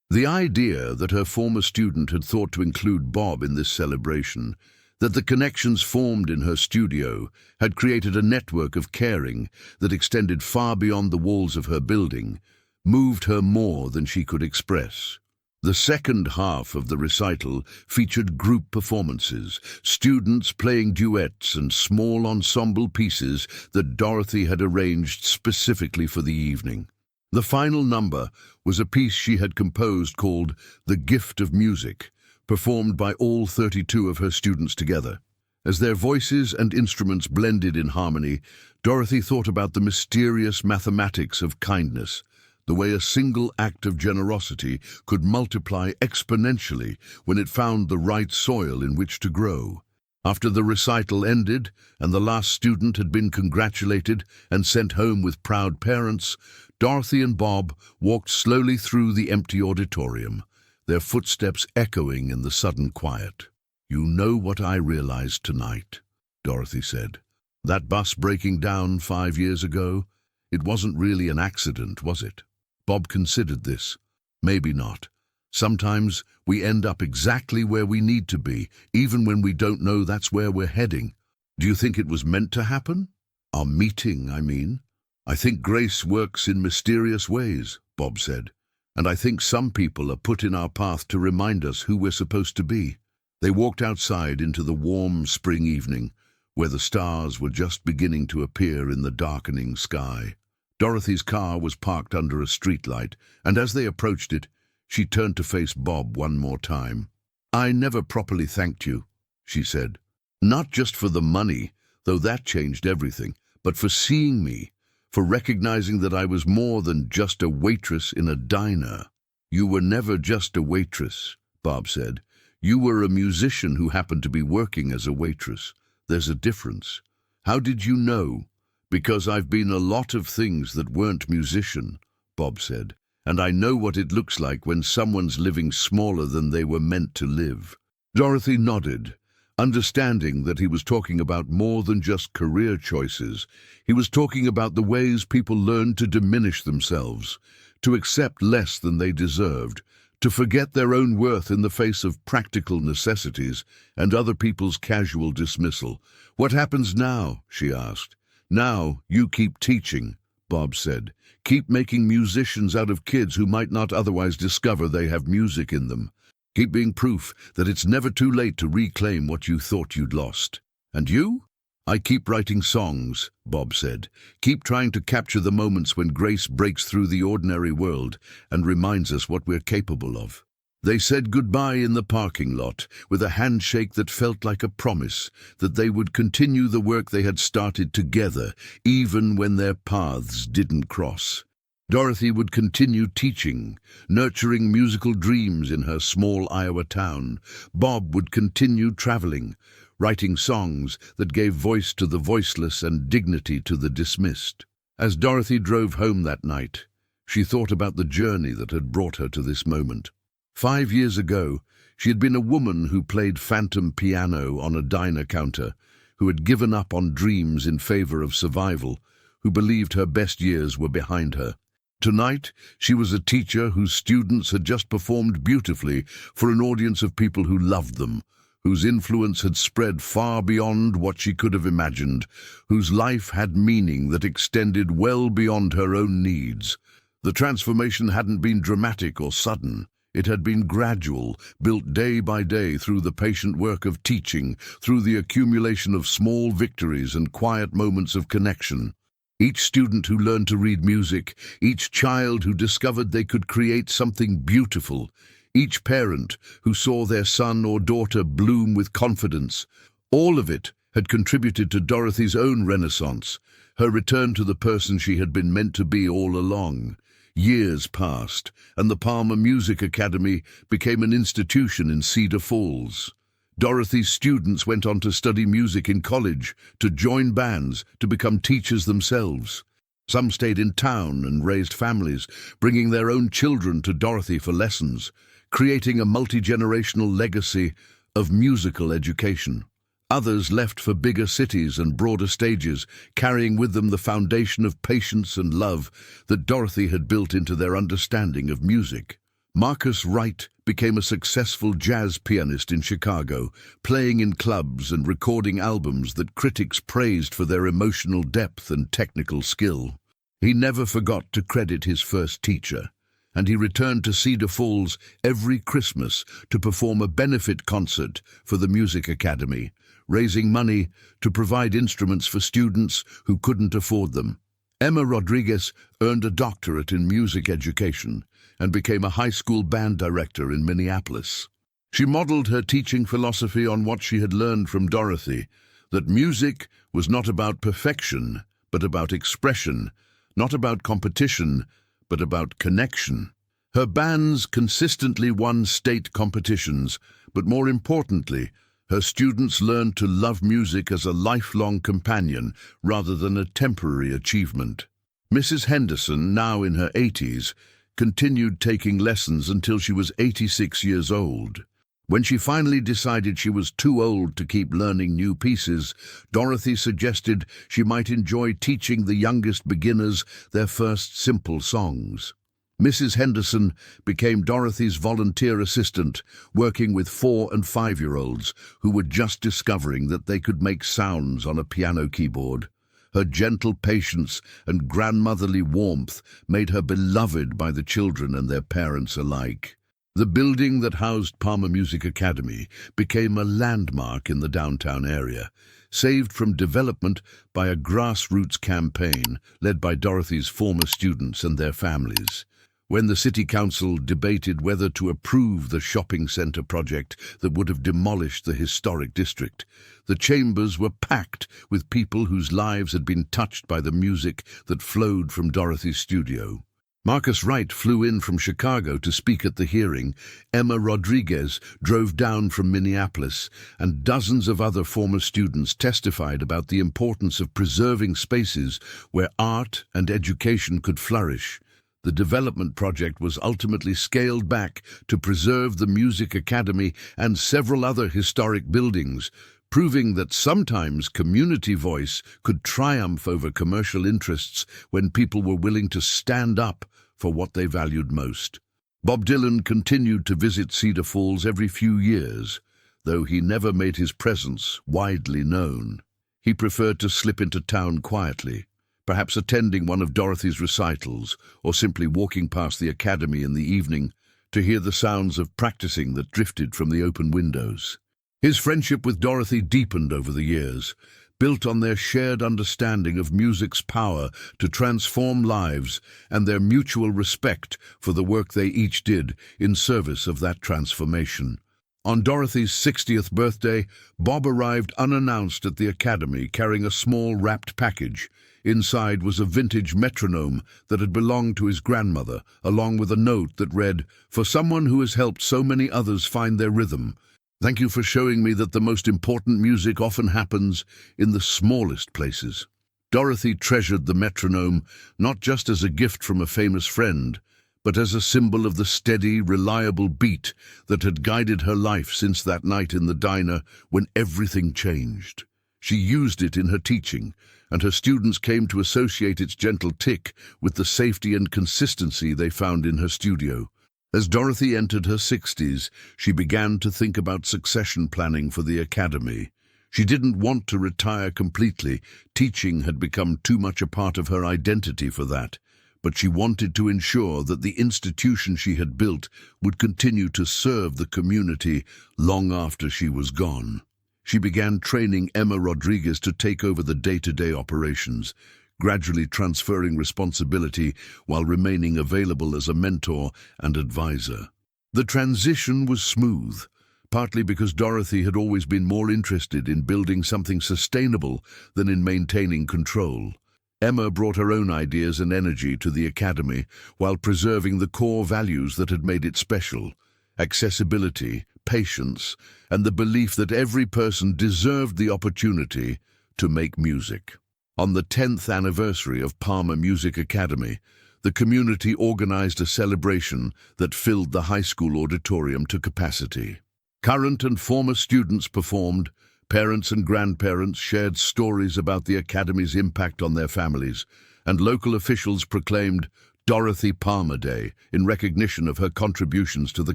A: The idea that her former student had thought to include Bob in this celebration, that the connections formed in her studio had created a network of caring that extended far beyond the walls of her building, moved her more than she could express. The second half of the recital featured group performances, students playing duets and small ensemble pieces that Dorothy had arranged specifically for the evening. The final number was a piece she had composed called The Gift of Music, performed by all 32 of her students together. As their voices and instruments blended in harmony, Dorothy thought about the mysterious mathematics of kindness, the way a single act of generosity could multiply exponentially when it found the right soil in which to grow. After the recital ended and the last student had been congratulated and sent home with proud parents, Dorothy and Bob walked slowly through the empty auditorium, their footsteps echoing in the sudden quiet. "You know what I realized tonight," Dorothy said. "That bus breaking down 5 years ago, it wasn't really an accident, was it?" Bob considered this. Maybe not. Sometimes we end up exactly where we need to be, even when we don't know that's where we're heading. Do you think it was meant to happen? Our meeting, I mean. I think grace works in mysterious ways, Bob said. And I think some people are put in our path to remind us who we're supposed to be. They walked outside into the warm spring evening, where the stars were just beginning to appear in the darkening sky. Dorothy's car was parked under a streetlight, and as they approached it, she turned to face Bob one more time. "I never properly thanked you," she said. "Not just for the money, though that changed everything, but for seeing me, for recognizing that I was more than just a waitress in a diner." "You were never just a waitress," Bob said. "You were a musician who happened to be working as a waitress. There's a difference." "How did you know?" "Because I've been a lot of things that weren't musician," Bob said. "And I know what it looks like when someone's living smaller than they were meant to live." Dorothy nodded, understanding that he was talking about more than just career choices. He was talking about the ways people learned to diminish themselves, to accept less than they deserved, to forget their own worth in the face of practical necessities and other people's casual dismissal. "What happens now?" she asked. "Now you keep teaching," Bob said. "Keep making musicians out of kids who might not otherwise discover they have music in them. Keep being proof that it's never too late to reclaim what you thought you'd lost." "And you?" "I keep writing songs," Bob said. "Keep trying to capture the moments when grace breaks through the ordinary world and reminds us what we're capable of." They said goodbye in the parking lot with a handshake that felt like a promise that they would continue the work they had started together, even when their paths didn't cross. Dorothy would continue teaching, nurturing musical dreams in her small Iowa town. Bob would continue traveling, writing songs that gave voice to the voiceless and dignity to the dismissed. As Dorothy drove home that night, she thought about the journey that had brought her to this moment. 5 years ago, she had been a woman who played phantom piano on a diner counter, who had given up on dreams in favor of survival, who believed her best years were behind her. Tonight, she was a teacher whose students had just performed beautifully for an audience of people who loved them, whose influence had spread far beyond what she could have imagined, whose life had meaning that extended well beyond her own needs. The transformation hadn't been dramatic or sudden. It had been gradual, built day by day through the patient work of teaching, through the accumulation of small victories and quiet moments of connection. Each student who learned to read music, each child who discovered they could create something beautiful, each parent who saw their son or daughter bloom with confidence, all of it had contributed to Dorothy's own renaissance, her return to the person she had been meant to be all along. Years passed, and the Palmer Music Academy became an institution in Cedar Falls. Dorothy's students went on to study music in college, to join bands, to become teachers themselves. Some stayed in town and raised families, bringing their own children to Dorothy for lessons, creating a multi-generational legacy of musical education. Others left for bigger cities and broader stages, carrying with them the foundation of patience and love that Dorothy had built into their understanding of music. Marcus Wright became a successful jazz pianist in Chicago, playing in clubs and recording albums that critics praised for their emotional depth and technical skill. He never forgot to credit his first teacher, and he returned to Cedar Falls every Christmas to perform a benefit concert for the Music Academy, raising money to provide instruments for students who couldn't afford them. Emma Rodriguez earned a doctorate in music education and became a high school band director in Minneapolis. She modeled her teaching philosophy on what she had learned from Dorothy, that music was not about perfection, but about expression, not about competition, but about connection. Her bands consistently won state competitions, but more importantly, her students learned to love music as a lifelong companion rather than a temporary achievement. Mrs. Henderson, now in her 80s, continued taking lessons until she was 86 years old. When she finally decided she was too old to keep learning new pieces, Dorothy suggested she might enjoy teaching the youngest beginners their first simple songs. Mrs. Henderson became Dorothy's volunteer assistant, working with 4- and 5-year-olds who were just discovering that they could make sounds on a piano keyboard. Her gentle patience and grandmotherly warmth made her beloved by the children and their parents alike. The building that housed Palmer Music Academy became a landmark in the downtown area, saved from development by a grassroots campaign led by Dorothy's former students and their families. When the City Council debated whether to approve the shopping center project that would have demolished the historic district, the chambers were packed with people whose lives had been touched by the music that flowed from Dorothy's studio. Marcus Wright flew in from Chicago to speak at the hearing. Emma Rodriguez drove down from Minneapolis, and dozens of other former students testified about the importance of preserving spaces where art and education could flourish. The development project was ultimately scaled back to preserve the Music Academy and several other historic buildings, proving that sometimes community voice could triumph over commercial interests when people were willing to stand up for what they valued most. Bob Dylan continued to visit Cedar Falls every few years, though he never made his presence widely known. He preferred to slip into town quietly, perhaps attending one of Dorothy's recitals or simply walking past the academy in the evening to hear the sounds of practicing that drifted from the open windows. His friendship with Dorothy deepened over the years, built on their shared understanding of music's power to transform lives and their mutual respect for the work they each did in service of that transformation. On Dorothy's 60th birthday, Bob arrived unannounced at the academy carrying a small wrapped package. Inside was a vintage metronome that had belonged to his grandmother, along with a note that read, "For someone who has helped so many others find their rhythm, thank you for showing me that the most important music often happens in the smallest places." Dorothy treasured the metronome not just as a gift from a famous friend, but as a symbol of the steady, reliable beat that had guided her life since that night in the diner when everything changed. She used it in her teaching, and her students came to associate its gentle tick with the safety and consistency they found in her studio. As Dorothy entered her 60s, she began to think about succession planning for the academy. She didn't want to retire completely. Teaching had become too much a part of her identity for that, but she wanted to ensure that the institution she had built would continue to serve the community long after she was gone. She began training Emma Rodriguez to take over the day-to-day operations, gradually transferring responsibility while remaining available as a mentor and advisor. The transition was smooth, partly because Dorothy had always been more interested in building something sustainable than in maintaining control. Emma brought her own ideas and energy to the academy while preserving the core values that had made it special: accessibility, patience, and the belief that every person deserved the opportunity to make music. On the 10th anniversary of Palmer Music Academy, the community organized a celebration that filled the high school auditorium to capacity. Current and former students performed, parents and grandparents shared stories about the Academy's impact on their families, and local officials proclaimed Dorothy Palmer Day in recognition of her contributions to the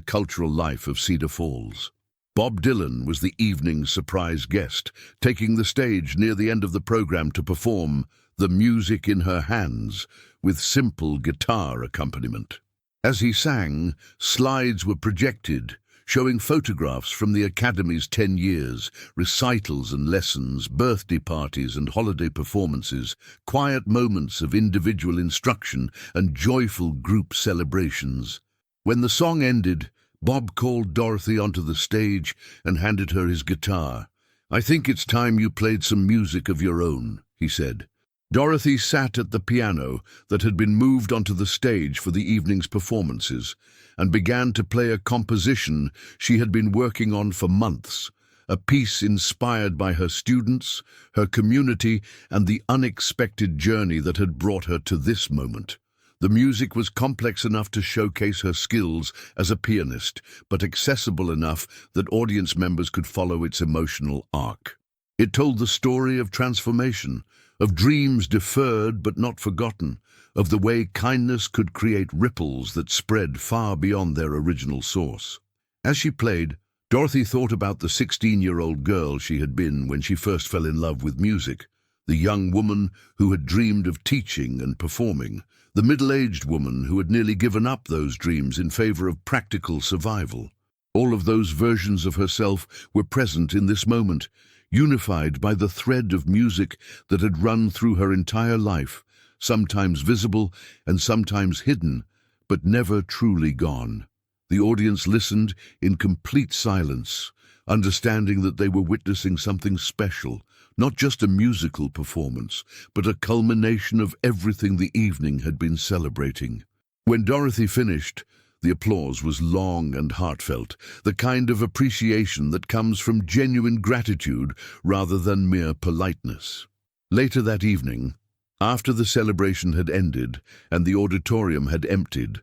A: cultural life of Cedar Falls. Bob Dylan was the evening's surprise guest, taking the stage near the end of the program to perform The Music in Her Hands with simple guitar accompaniment. As he sang, slides were projected, showing photographs from the Academy's 10 years, recitals and lessons, birthday parties and holiday performances, quiet moments of individual instruction and joyful group celebrations. When the song ended, Bob called Dorothy onto the stage and handed her his guitar. "I think it's time you played some music of your own," he said. Dorothy sat at the piano that had been moved onto the stage for the evening's performances and began to play a composition she had been working on for months, a piece inspired by her students, her community, and the unexpected journey that had brought her to this moment. The music was complex enough to showcase her skills as a pianist, but accessible enough that audience members could follow its emotional arc. It told the story of transformation, of dreams deferred but not forgotten, of the way kindness could create ripples that spread far beyond their original source. As she played, Dorothy thought about the 16-year-old girl she had been when she first fell in love with music, the young woman who had dreamed of teaching and performing, the middle-aged woman who had nearly given up those dreams in favor of practical survival. All of those versions of herself were present in this moment, unified by the thread of music that had run through her entire life, sometimes visible and sometimes hidden, but never truly gone. The audience listened in complete silence, understanding that they were witnessing something special, not just a musical performance, but a culmination of everything the evening had been celebrating. When Dorothy finished, the applause was long and heartfelt, the kind of appreciation that comes from genuine gratitude rather than mere politeness. Later that evening, after the celebration had ended and the auditorium had emptied,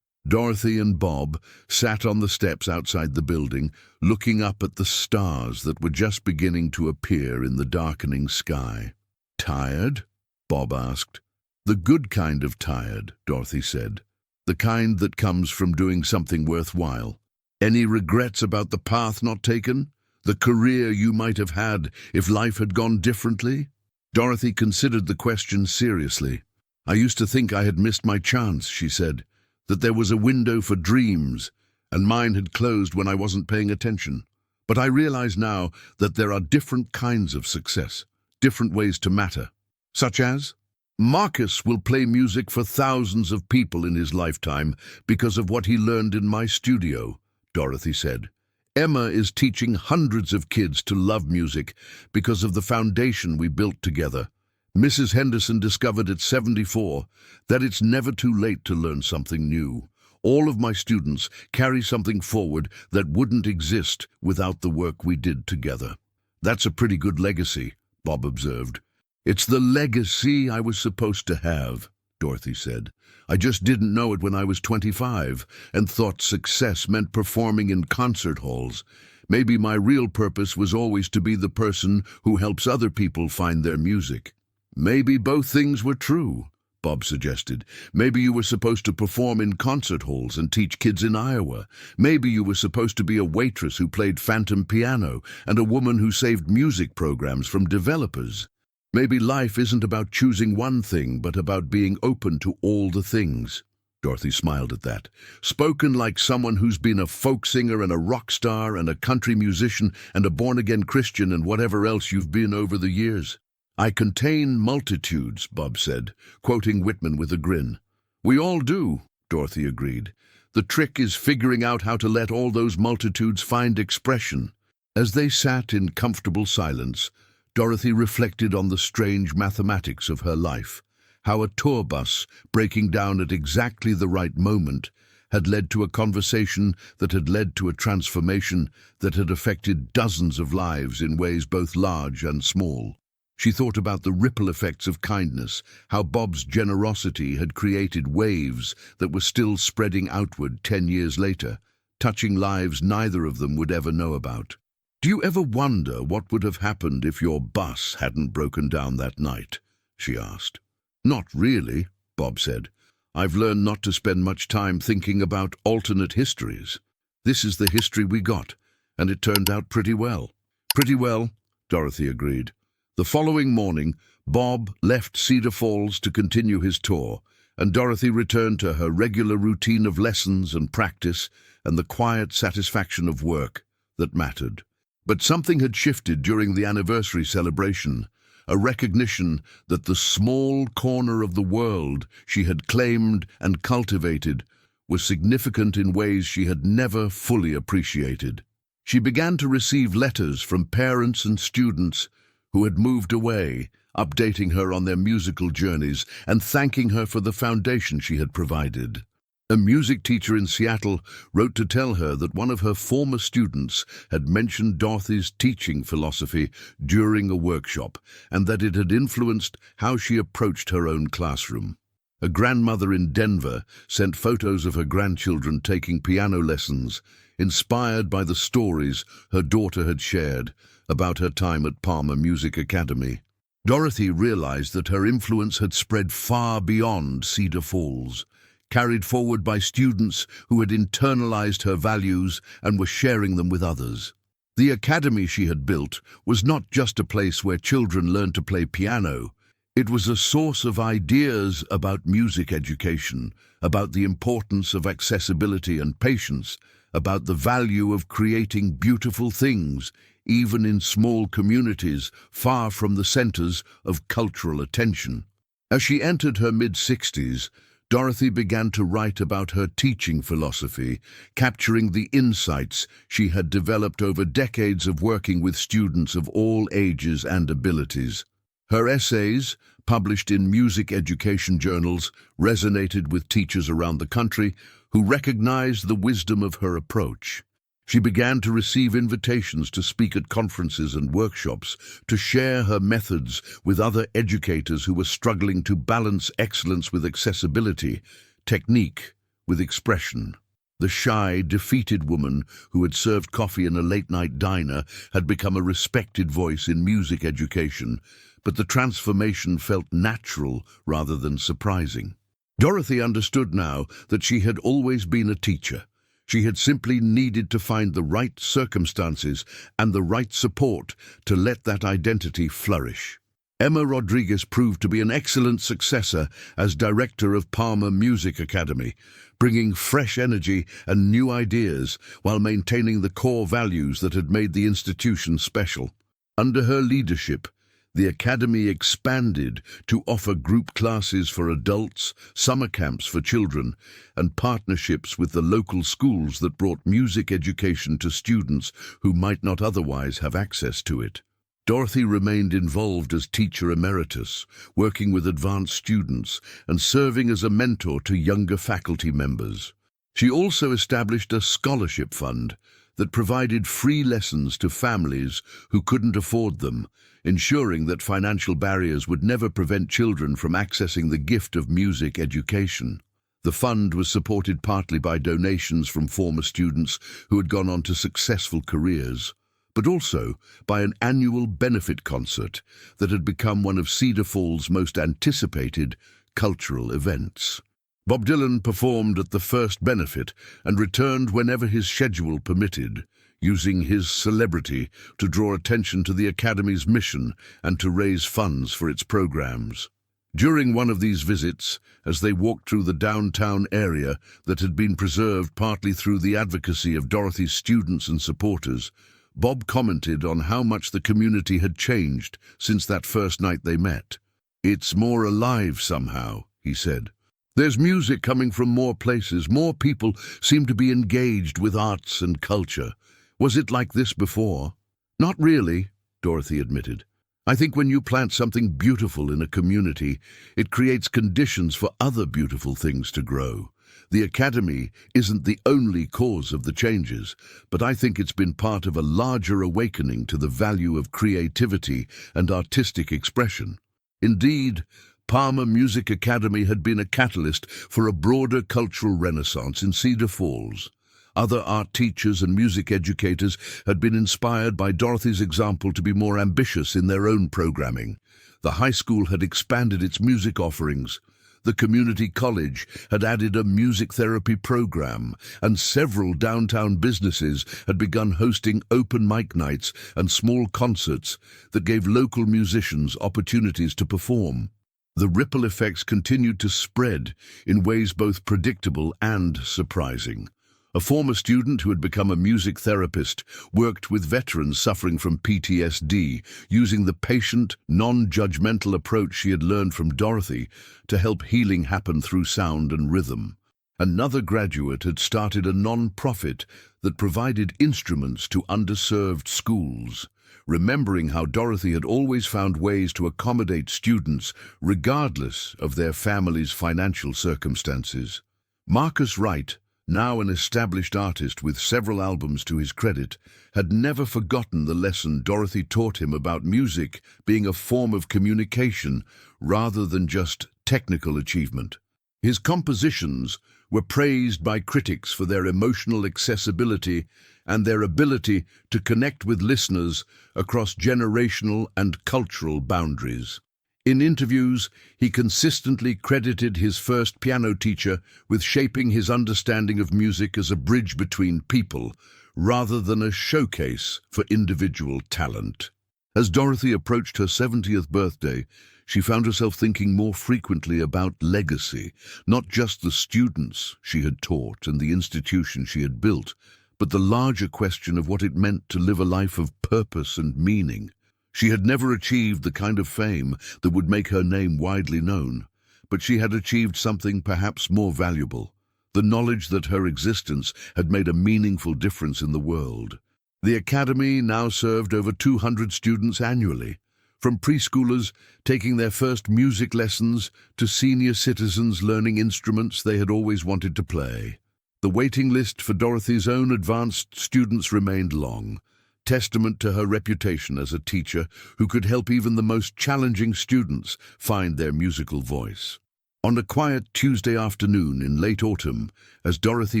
A: Dorothy and Bob sat on the steps outside the building, looking up at the stars that were just beginning to appear in the darkening sky. "Tired?" Bob asked. "The good kind of tired," Dorothy said. "The kind that comes from doing something worthwhile. Any regrets about the path not taken? The career you might have had if life had gone differently?" Dorothy considered the question seriously. "I used to think I had missed my chance," she said, "that there was a window for dreams, and mine had closed when I wasn't paying attention. But I realize now that there are different kinds of success, different ways to matter. Such as? Marcus will play music for thousands of people in his lifetime because of what he learned in my studio," Dorothy said. "Emma is teaching hundreds of kids to love music because of the foundation we built together. Mrs. Henderson discovered at 74 that it's never too late to learn something new. All of my students carry something forward that wouldn't exist without the work we did together." "That's a pretty good legacy," Bob observed. "It's the legacy I was supposed to have," Dorothy said. "I just didn't know it when I was 25 and thought success meant performing in concert halls. Maybe my real purpose was always to be the person who helps other people find their music." "Maybe both things were true," Bob suggested. "Maybe you were supposed to perform in concert halls and teach kids in Iowa. Maybe you were supposed to be a waitress who played phantom piano and a woman who saved music programs from developers. Maybe life isn't about choosing one thing, but about being open to all the things." Dorothy smiled at that. "Spoken like someone who's been a folk singer and a rock star and a country musician and a born-again Christian and whatever else you've been over the years." "I contain multitudes," Bob said, quoting Whitman with a grin. "We all do," Dorothy agreed. "The trick is figuring out how to let all those multitudes find expression." As they sat in comfortable silence, Dorothy reflected on the strange mathematics of her life, how a tour bus breaking down at exactly the right moment had led to a conversation that had led to a transformation that had affected dozens of lives in ways both large and small. She thought about the ripple effects of kindness, how Bob's generosity had created waves that were still spreading outward 10 years later, touching lives neither of them would ever know about. "Do you ever wonder what would have happened if your bus hadn't broken down that night?" she asked. "Not really," Bob said. "I've learned not to spend much time thinking about alternate histories. This is the history we got, and it turned out pretty well." "Pretty well," Dorothy agreed. The following morning, Bob left Cedar Falls to continue his tour, and Dorothy returned to her regular routine of lessons and practice and the quiet satisfaction of work that mattered. But something had shifted during the anniversary celebration, a recognition that the small corner of the world she had claimed and cultivated was significant in ways she had never fully appreciated. She began to receive letters from parents and students who had moved away, updating her on their musical journeys and thanking her for the foundation she had provided. A music teacher in Seattle wrote to tell her that one of her former students had mentioned Dorothy's teaching philosophy during a workshop and that it had influenced how she approached her own classroom. A grandmother in Denver sent photos of her grandchildren taking piano lessons, inspired by the stories her daughter had shared about her time at Palmer Music Academy. Dorothy realized that her influence had spread far beyond Cedar Falls, carried forward by students who had internalized her values and were sharing them with others. The academy she had built was not just a place where children learned to play piano. It was a source of ideas about music education, about the importance of accessibility and patience, about the value of creating beautiful things, even in small communities far from the centers of cultural attention. As she entered her mid-60s, Dorothy began to write about her teaching philosophy, capturing the insights she had developed over decades of working with students of all ages and abilities. Her essays, published in music education journals, resonated with teachers around the country who recognized the wisdom of her approach. She began to receive invitations to speak at conferences and workshops, to share her methods with other educators who were struggling to balance excellence with accessibility, technique with expression. The shy, defeated woman who had served coffee in a late-night diner had become a respected voice in music education, but the transformation felt natural rather than surprising. Dorothy understood now that she had always been a teacher. She had simply needed to find the right circumstances and the right support to let that identity flourish. Emma Rodriguez proved to be an excellent successor as director of Palmer Music Academy, bringing fresh energy and new ideas while maintaining the core values that had made the institution special. Under her leadership, the Academy expanded to offer group classes for adults, summer camps for children, and partnerships with the local schools that brought music education to students who might not otherwise have access to it. Dorothy remained involved as teacher emeritus, working with advanced students and serving as a mentor to younger faculty members. She also established a scholarship fund that provided free lessons to families who couldn't afford them, ensuring that financial barriers would never prevent children from accessing the gift of music education. The fund was supported partly by donations from former students who had gone on to successful careers, but also by an annual benefit concert that had become one of Cedar Falls' most anticipated cultural events. Bob Dylan performed at the first benefit and returned whenever his schedule permitted, using his celebrity to draw attention to the Academy's mission and to raise funds for its programs. During one of these visits, as they walked through the downtown area that had been preserved partly through the advocacy of Dorothy's students and supporters, Bob commented on how much the community had changed since that first night they met. "It's more alive somehow," he said. "There's music coming from more places. More people seem to be engaged with arts and culture. Was it like this before?" "Not really," Dorothy admitted. "I think when you plant something beautiful in a community, it creates conditions for other beautiful things to grow. The academy isn't the only cause of the changes, but I think it's been part of a larger awakening to the value of creativity and artistic expression. Indeed, Palmer Music Academy had been a catalyst for a broader cultural renaissance in Cedar Falls. Other art teachers and music educators had been inspired by Dorothy's example to be more ambitious in their own programming. The high school had expanded its music offerings. The community college had added a music therapy program, and several downtown businesses had begun hosting open mic nights and small concerts that gave local musicians opportunities to perform. The ripple effects continued to spread in ways both predictable and surprising. A former student who had become a music therapist worked with veterans suffering from PTSD, using the patient, non-judgmental approach she had learned from Dorothy to help healing happen through sound and rhythm. Another graduate had started a non-profit that provided instruments to underserved schools, remembering how Dorothy had always found ways to accommodate students regardless of their family's financial circumstances. Marcus Wright, now an established artist with several albums to his credit, had never forgotten the lesson Dorothy taught him about music being a form of communication rather than just technical achievement. His compositions were praised by critics for their emotional accessibility and their ability to connect with listeners across generational and cultural boundaries. In interviews, he consistently credited his first piano teacher with shaping his understanding of music as a bridge between people, rather than a showcase for individual talent. As Dorothy approached her 70th birthday, she found herself thinking more frequently about legacy, not just the students she had taught and the institution she had built, but the larger question of what it meant to live a life of purpose and meaning. She had never achieved the kind of fame that would make her name widely known, but she had achieved something perhaps more valuable, the knowledge that her existence had made a meaningful difference in the world. The academy now served over 200 students annually, from preschoolers taking their first music lessons to senior citizens learning instruments they had always wanted to play. The waiting list for Dorothy's own advanced students remained long, testament to her reputation as a teacher who could help even the most challenging students find their musical voice. On a quiet Tuesday afternoon in late autumn, as Dorothy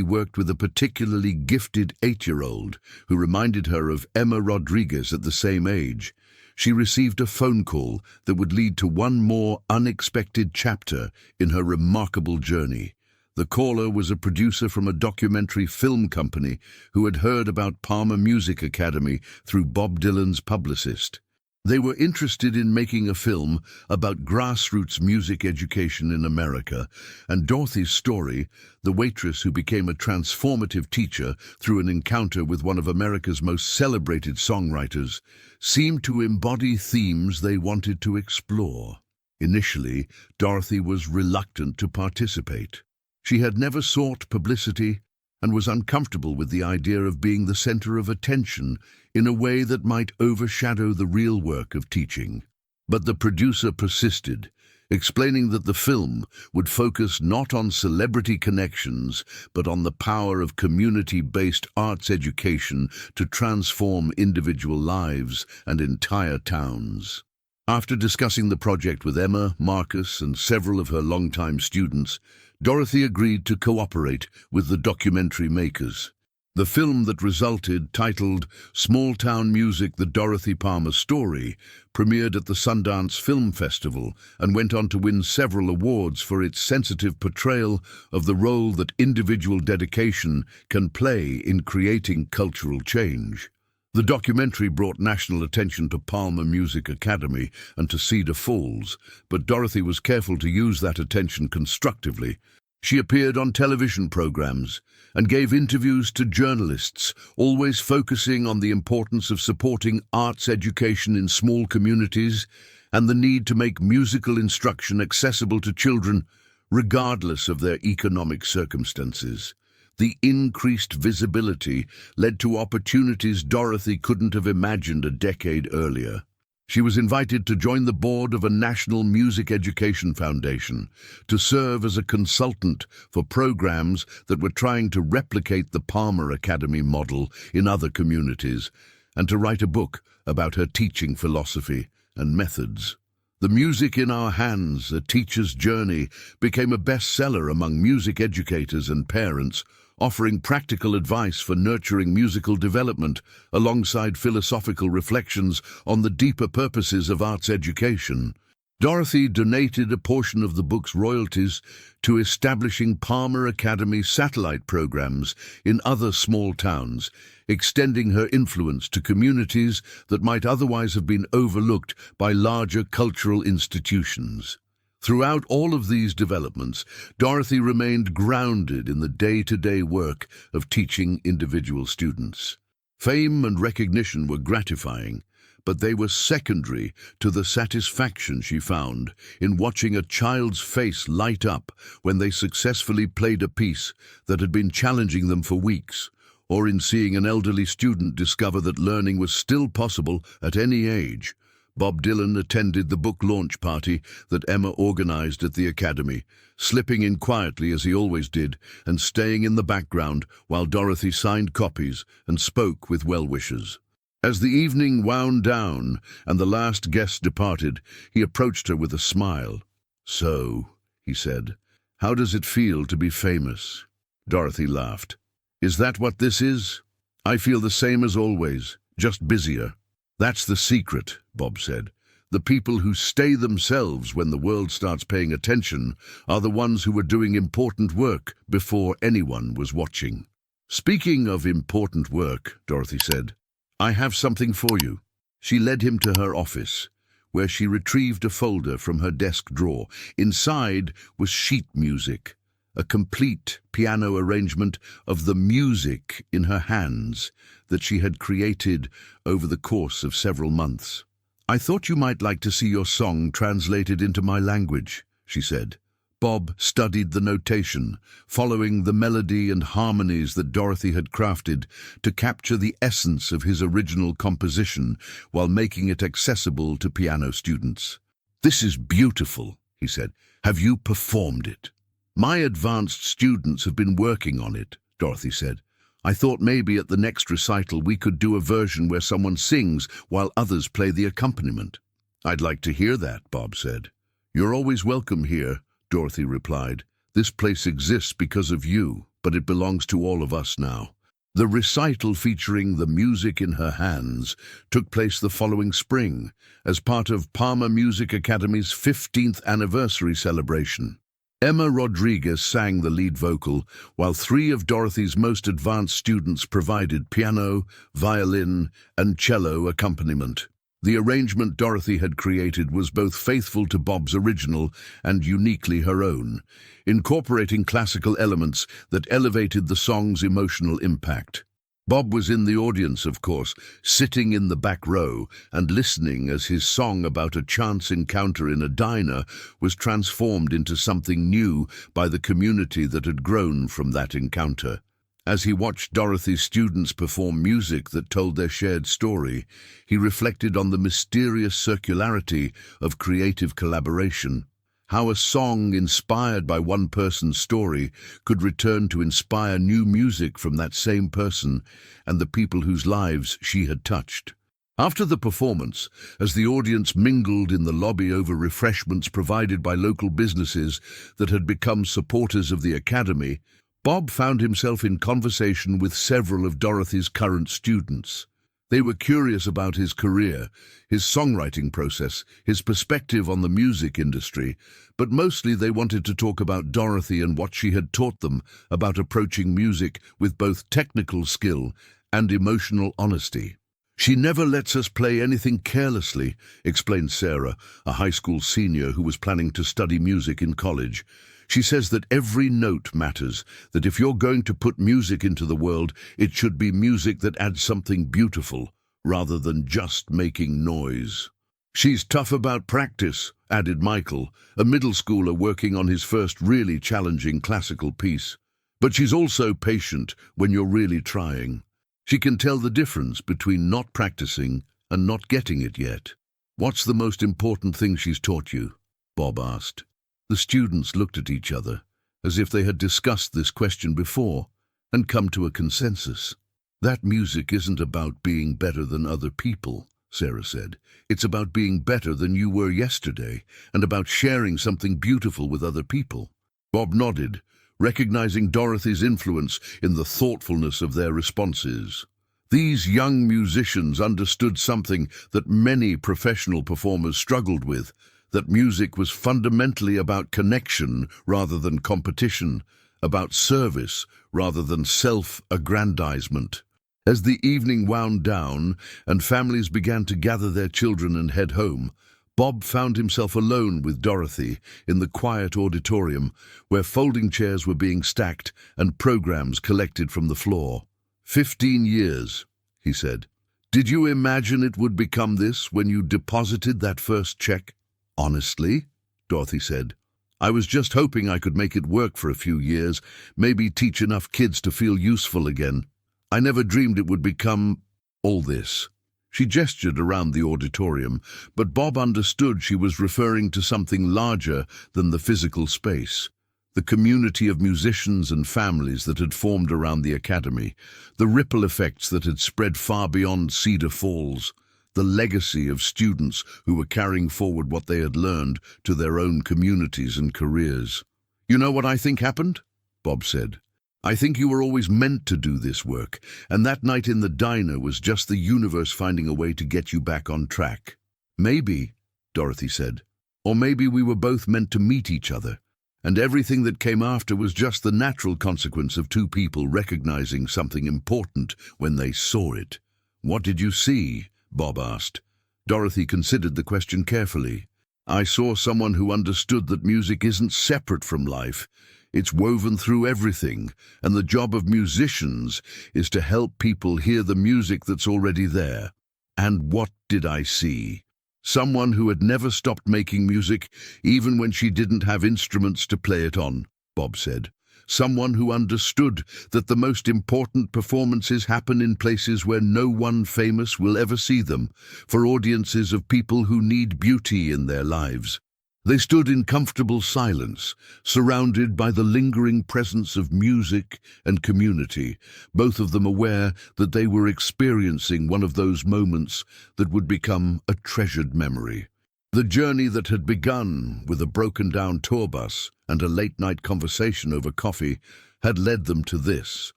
A: worked with a particularly gifted 8-year-old who reminded her of Emma Rodriguez at the same age, she received a phone call that would lead to one more unexpected chapter in her remarkable journey. The caller was a producer from a documentary film company who had heard about Palmer Music Academy through Bob Dylan's publicist. They were interested in making a film about grassroots music education in America, and Dorothy's story, the waitress who became a transformative teacher through an encounter with one of America's most celebrated songwriters, seemed to embody themes they wanted to explore. Initially, Dorothy was reluctant to participate. She had never sought publicity and was uncomfortable with the idea of being the center of attention in a way that might overshadow the real work of teaching. But the producer persisted, explaining that the film would focus not on celebrity connections, but on the power of community-based arts education to transform individual lives and entire towns. After discussing the project with Emma, Marcus, and several of her longtime students, Dorothy agreed to cooperate with the documentary makers. The film that resulted, titled Small Town Music: The Dorothy Palmer Story, premiered at the Sundance Film Festival and went on to win several awards for its sensitive portrayal of the role that individual dedication can play in creating cultural change. The documentary brought national attention to Palmer Music Academy and to Cedar Falls, but Dorothy was careful to use that attention constructively. She appeared on television programs and gave interviews to journalists, always focusing on the importance of supporting arts education in small communities and the need to make musical instruction accessible to children, regardless of their economic circumstances. The increased visibility led to opportunities Dorothy couldn't have imagined a decade earlier. She was invited to join the board of a national music education foundation to serve as a consultant for programs that were trying to replicate the Palmer Academy model in other communities, and to write a book about her teaching philosophy and methods. The Music in Our Hands, A Teacher's Journey, became a bestseller among music educators and parents, offering practical advice for nurturing musical development alongside philosophical reflections on the deeper purposes of arts education. Dorothy donated a portion of the book's royalties to establishing Palmer Academy satellite programs in other small towns, extending her influence to communities that might otherwise have been overlooked by larger cultural institutions. Throughout all of these developments, Dorothy remained grounded in the day-to-day work of teaching individual students. Fame and recognition were gratifying, but they were secondary to the satisfaction she found in watching a child's face light up when they successfully played a piece that had been challenging them for weeks, or in seeing an elderly student discover that learning was still possible at any age. Bob Dylan attended the book launch party that Emma organized at the Academy, slipping in quietly as he always did and staying in the background while Dorothy signed copies and spoke with well-wishers. As the evening wound down and the last guest departed, he approached her with a smile. "So," he said, "how does it feel to be famous?" Dorothy laughed. "Is that what this is? I feel the same as always, just busier." "That's the secret," Bob said. "The people who stay themselves when the world starts paying attention are the ones who were doing important work before anyone was watching." "Speaking of important work," Dorothy said, "I have something for you." She led him to her office, where she retrieved a folder from her desk drawer. Inside was sheet music, a complete piano arrangement of the music in her hands that she had created over the course of several months. "I thought you might like to see your song translated into my language," she said. Bob studied the notation, following the melody and harmonies that Dorothy had crafted to capture the essence of his original composition while making it accessible to piano students. "This is beautiful," he said. "Have you performed it?" "My advanced students have been working on it," Dorothy said. "I thought maybe at the next recital we could do a version where someone sings while others play the accompaniment." "I'd like to hear that," Bob said. "You're always welcome here," Dorothy replied. "This place exists because of you, but it belongs to all of us now." The recital featuring the music in her hands took place the following spring as part of Palmer Music Academy's 15th anniversary celebration. Emma Rodriguez sang the lead vocal, while 3 of Dorothy's most advanced students provided piano, violin, and cello accompaniment. The arrangement Dorothy had created was both faithful to Bob's original and uniquely her own, incorporating classical elements that elevated the song's emotional impact. Bob was in the audience, of course, sitting in the back row and listening as his song about a chance encounter in a diner was transformed into something new by the community that had grown from that encounter. As he watched Dorothy's students perform music that told their shared story, he reflected on the mysterious circularity of creative collaboration. How a song inspired by one person's story could return to inspire new music from that same person and the people whose lives she had touched. After the performance, as the audience mingled in the lobby over refreshments provided by local businesses that had become supporters of the Academy, Bob found himself in conversation with several of Dorothy's current students. They were curious about his career, his songwriting process, his perspective on the music industry, but mostly they wanted to talk about Dorothy and what she had taught them about approaching music with both technical skill and emotional honesty. "She never lets us play anything carelessly," explained Sarah, a high school senior who was planning to study music in college. "She says that every note matters, that if you're going to put music into the world, it should be music that adds something beautiful, rather than just making noise." "She's tough about practice," added Michael, a middle schooler working on his first really challenging classical piece. "But she's also patient when you're really trying. She can tell the difference between not practicing and not getting it yet." "What's the most important thing she's taught you?" Bob asked. The students looked at each other, as if they had discussed this question before and come to a consensus. "That music isn't about being better than other people," Sarah said. "It's about being better than you were yesterday and about sharing something beautiful with other people." Bob nodded, recognizing Dorothy's influence in the thoughtfulness of their responses. These young musicians understood something that many professional performers struggled with, that music was fundamentally about connection rather than competition, about service rather than self-aggrandizement. As the evening wound down and families began to gather their children and head home, Bob found himself alone with Dorothy in the quiet auditorium where folding chairs were being stacked and programs collected from the floor. 15 years, he said. "Did you imagine it would become this when you deposited that first check?" "Honestly," Dorothy said, "I was just hoping I could make it work for a few years, maybe teach enough kids to feel useful again. I never dreamed it would become all this." She gestured around the auditorium, but Bob understood she was referring to something larger than the physical space. The community of musicians and families that had formed around the academy, the ripple effects that had spread far beyond Cedar Falls, the legacy of students who were carrying forward what they had learned to their own communities and careers. "You know what I think happened?" Bob said. "I think you were always meant to do this work, and that night in the diner was just the universe finding a way to get you back on track." "Maybe," Dorothy said. "Or maybe we were both meant to meet each other, and everything that came after was just the natural consequence of two people recognizing something important when they saw it." "What did you see?" Bob asked. Dorothy considered the question carefully. "I saw someone who understood that music isn't separate from life. It's woven through everything, and the job of musicians is to help people hear the music that's already there." "And what did I see?" "Someone who had never stopped making music, even when she didn't have instruments to play it on," Bob said. "Someone who understood that the most important performances happen in places where no one famous will ever see them, for audiences of people who need beauty in their lives." They stood in comfortable silence, surrounded by the lingering presence of music and community, both of them aware that they were experiencing one of those moments that would become a treasured memory. The journey that had begun with a broken-down tour bus and a late-night conversation over coffee had led them to this,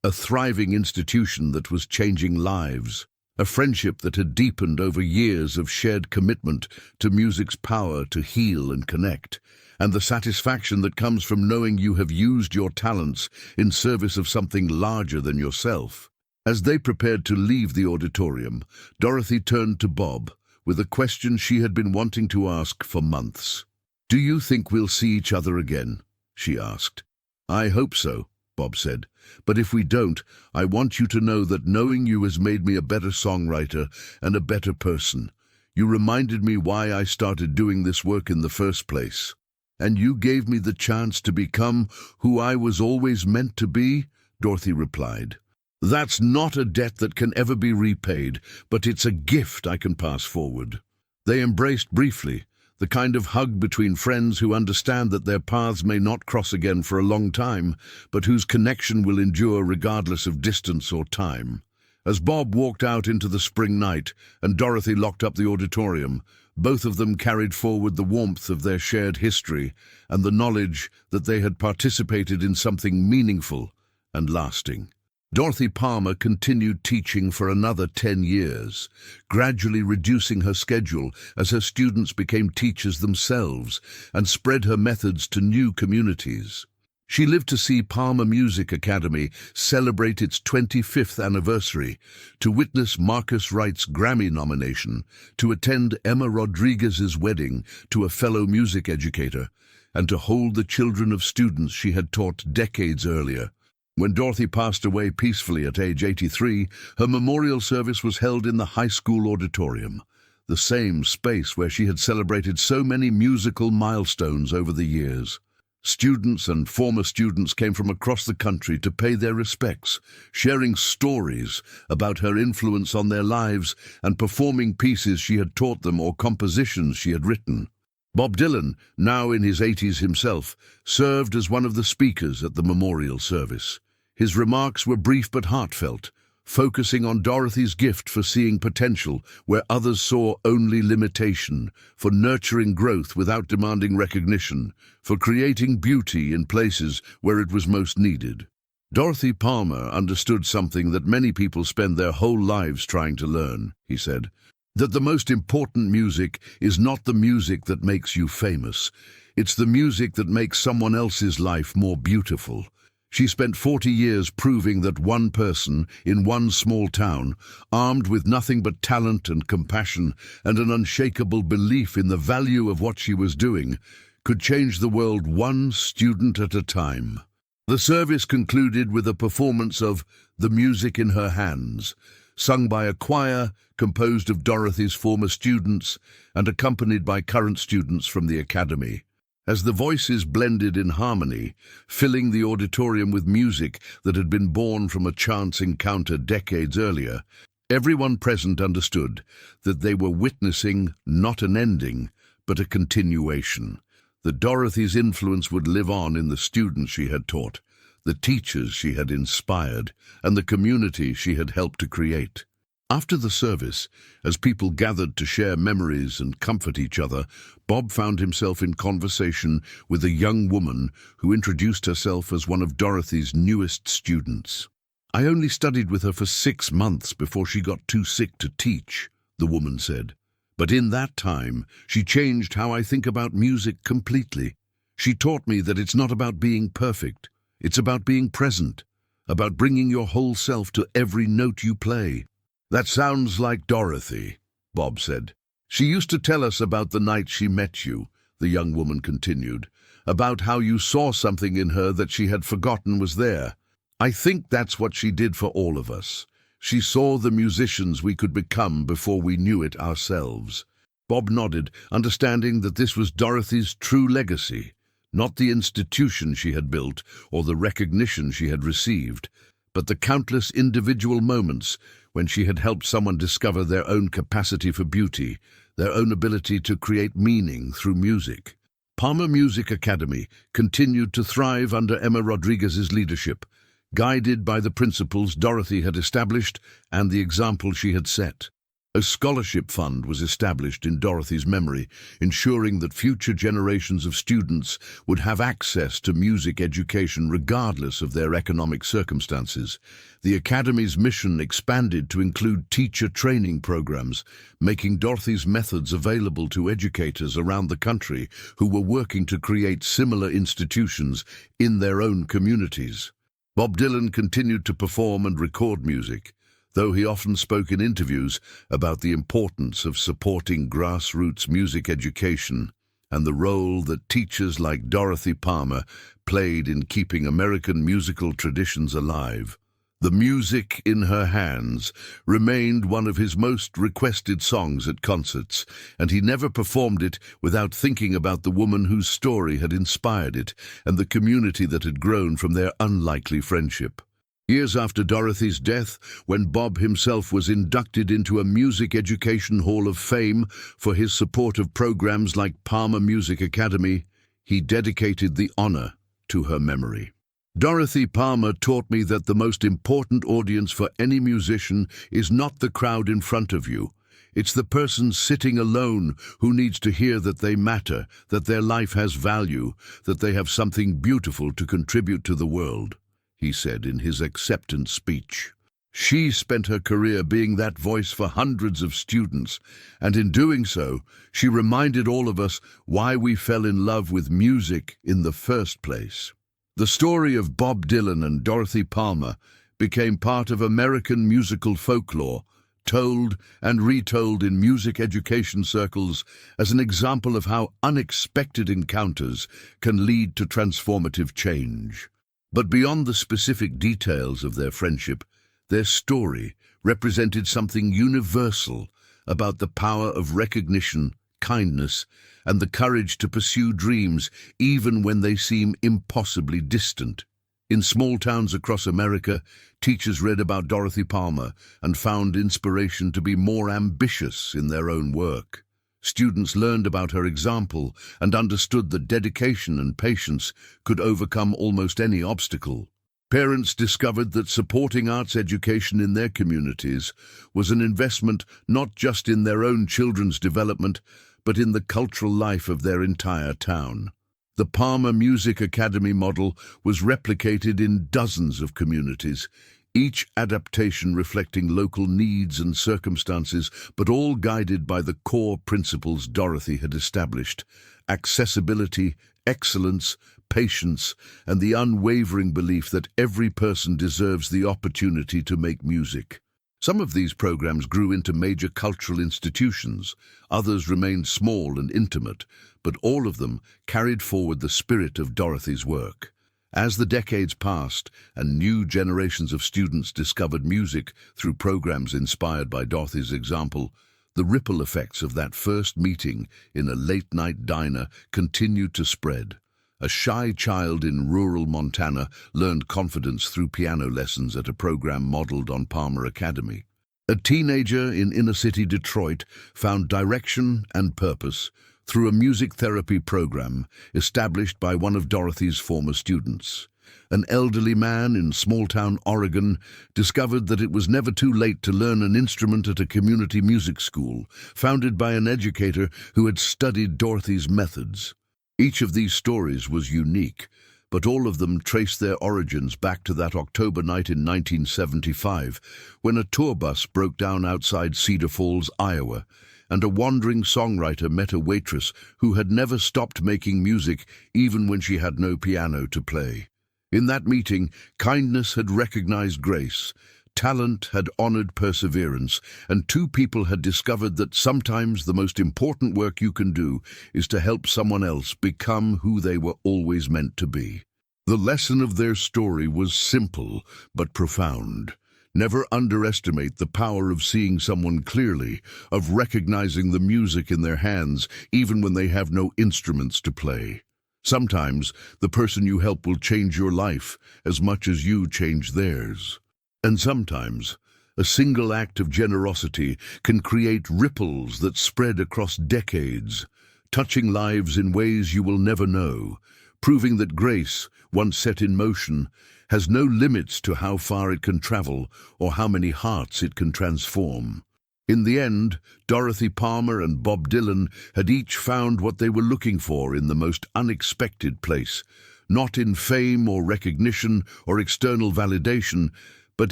A: a thriving institution that was changing lives. A friendship that had deepened over years of shared commitment to music's power to heal and connect, and the satisfaction that comes from knowing you have used your talents in service of something larger than yourself. As they prepared to leave the auditorium, Dorothy turned to Bob with a question she had been wanting to ask for months. "Do you think we'll see each other again?" she asked. "I hope so," Bob said. "But if we don't, I want you to know that knowing you has made me a better songwriter and a better person. You reminded me why I started doing this work in the first place. And you gave me the chance to become who I was always meant to be," Dorothy replied. "That's not a debt that can ever be repaid, but it's a gift I can pass forward." They embraced briefly, the kind of hug between friends who understand that their paths may not cross again for a long time, but whose connection will endure regardless of distance or time. As Bob walked out into the spring night and Dorothy locked up the auditorium, both of them carried forward the warmth of their shared history and the knowledge that they had participated in something meaningful and lasting. Dorothy Palmer continued teaching for another 10 years, gradually reducing her schedule as her students became teachers themselves and spread her methods to new communities. She lived to see Palmer Music Academy celebrate its 25th anniversary, to witness Marcus Wright's Grammy nomination, to attend Emma Rodriguez's wedding to a fellow music educator, and to hold the children of students she had taught decades earlier. When Dorothy passed away peacefully at age 83, her memorial service was held in the high school auditorium, the same space where she had celebrated so many musical milestones over the years. Students and former students came from across the country to pay their respects, sharing stories about her influence on their lives and performing pieces she had taught them or compositions she had written. Bob Dylan, now in his 80s himself, served as one of the speakers at the memorial service. His remarks were brief but heartfelt, focusing on Dorothy's gift for seeing potential where others saw only limitation, for nurturing growth without demanding recognition, for creating beauty in places where it was most needed. Dorothy Palmer understood something that many people spend their whole lives trying to learn, he said, that the most important music is not the music that makes you famous. It's the music that makes someone else's life more beautiful. She spent 40 years proving that one person in one small town, armed with nothing but talent and compassion and an unshakable belief in the value of what she was doing, could change the world one student at a time. The service concluded with a performance of The Music in Her Hands, sung by a choir composed of Dorothy's former students and accompanied by current students from the Academy. As the voices blended in harmony, filling the auditorium with music that had been born from a chance encounter decades earlier, everyone present understood that they were witnessing not an ending, but a continuation. That Dorothy's influence would live on in the students she had taught, the teachers she had inspired, and the community she had helped to create. After the service, as people gathered to share memories and comfort each other, Bob found himself in conversation with a young woman who introduced herself as one of Dorothy's newest students. "I only studied with her for 6 months before she got too sick to teach," the woman said. "But in that time, she changed how I think about music completely. She taught me that it's not about being perfect. It's about being present, about bringing your whole self to every note you play." "That sounds like Dorothy," Bob said. "She used to tell us about the night she met you," the young woman continued, "about how you saw something in her that she had forgotten was there. I think that's what she did for all of us. She saw the musicians we could become before we knew it ourselves." Bob nodded, understanding that this was Dorothy's true legacy, not the institution she had built or the recognition she had received, but the countless individual moments when she had helped someone discover their own capacity for beauty, their own ability to create meaning through music. Palmer Music Academy continued to thrive under Emma Rodriguez's leadership, guided by the principles Dorothy had established and the example she had set. A scholarship fund was established in Dorothy's memory, ensuring that future generations of students would have access to music education regardless of their economic circumstances. The Academy's mission expanded to include teacher training programs, making Dorothy's methods available to educators around the country who were working to create similar institutions in their own communities. Bob Dylan continued to perform and record music, though he often spoke in interviews about the importance of supporting grassroots music education and the role that teachers like Dorothy Palmer played in keeping American musical traditions alive. The Music in Her Hands remained one of his most requested songs at concerts, and he never performed it without thinking about the woman whose story had inspired it and the community that had grown from their unlikely friendship. Years after Dorothy's death, when Bob himself was inducted into a Music Education Hall of Fame for his support of programs like Palmer Music Academy, he dedicated the honor to her memory. "Dorothy Palmer taught me that the most important audience for any musician is not the crowd in front of you. It's the person sitting alone who needs to hear that they matter, that their life has value, that they have something beautiful to contribute to the world," he said in his acceptance speech. She spent her career being that voice for hundreds of students, and in doing so, she reminded all of us why we fell in love with music in the first place. The story of Bob Dylan and Dorothy Palmer became part of American musical folklore, told and retold in music education circles as an example of how unexpected encounters can lead to transformative change. But beyond the specific details of their friendship, their story represented something universal about the power of recognition, kindness, and the courage to pursue dreams even when they seem impossibly distant. In small towns across America, teachers read about Dorothy Palmer and found inspiration to be more ambitious in their own work. Students learned about her example and understood that dedication and patience could overcome almost any obstacle. Parents discovered that supporting arts education in their communities was an investment not just in their own children's development, but in the cultural life of their entire town. The Palmer Music Academy model was replicated in dozens of communities, each adaptation reflecting local needs and circumstances, but all guided by the core principles Dorothy had established: accessibility, excellence, patience, and the unwavering belief that every person deserves the opportunity to make music. Some of these programs grew into major cultural institutions, others remained small and intimate, but all of them carried forward the spirit of Dorothy's work. As the decades passed and new generations of students discovered music through programs inspired by Dorothy's example, the ripple effects of that first meeting in a late-night diner continued to spread. A shy child in rural Montana learned confidence through piano lessons at a program modeled on Palmer Academy. A teenager in inner-city Detroit found direction and purpose through a music therapy program established by one of Dorothy's former students. An elderly man in small-town Oregon discovered that it was never too late to learn an instrument at a community music school, founded by an educator who had studied Dorothy's methods. Each of these stories was unique, but all of them traced their origins back to that October night in 1975, when a tour bus broke down outside Cedar Falls, Iowa, and a wandering songwriter met a waitress who had never stopped making music even when she had no piano to play. In that meeting, kindness had recognized grace, talent had honored perseverance, and two people had discovered that sometimes the most important work you can do is to help someone else become who they were always meant to be. The lesson of their story was simple but profound. Never underestimate the power of seeing someone clearly, of recognizing the music in their hands even when they have no instruments to play. Sometimes the person you help will change your life as much as you change theirs. And sometimes a single act of generosity can create ripples that spread across decades, touching lives in ways you will never know, proving that grace, once set in motion, has no limits to how far it can travel or how many hearts it can transform. In the end, Dorothy Palmer and Bob Dylan had each found what they were looking for in the most unexpected place, not in fame or recognition or external validation, but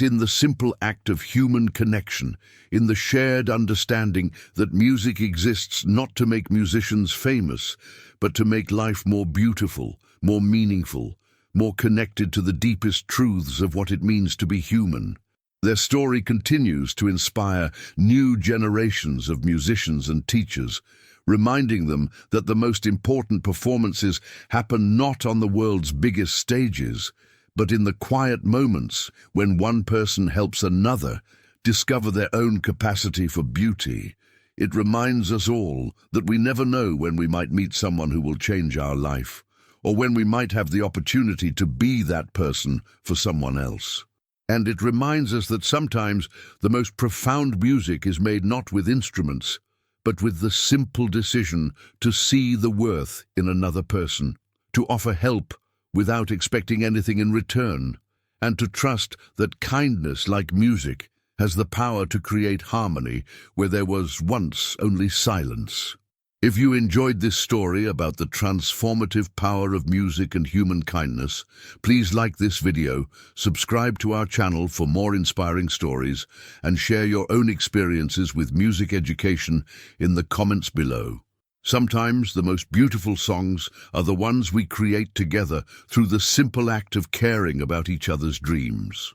A: in the simple act of human connection, in the shared understanding that music exists not to make musicians famous, but to make life more beautiful, more meaningful, more connected to the deepest truths of what it means to be human. Their story continues to inspire new generations of musicians and teachers, reminding them that the most important performances happen not on the world's biggest stages, but in the quiet moments when one person helps another discover their own capacity for beauty. It reminds us all that we never know when we might meet someone who will change our life, or when we might have the opportunity to be that person for someone else. And it reminds us that sometimes the most profound music is made not with instruments, but with the simple decision to see the worth in another person, to offer help without expecting anything in return, and to trust that kindness, like music, has the power to create harmony where there was once only silence. If you enjoyed this story about the transformative power of music and human kindness, please like this video, subscribe to our channel for more inspiring stories, and share your own experiences with music education in the comments below. Sometimes the most beautiful songs are the ones we create together through the simple act of caring about each other's dreams.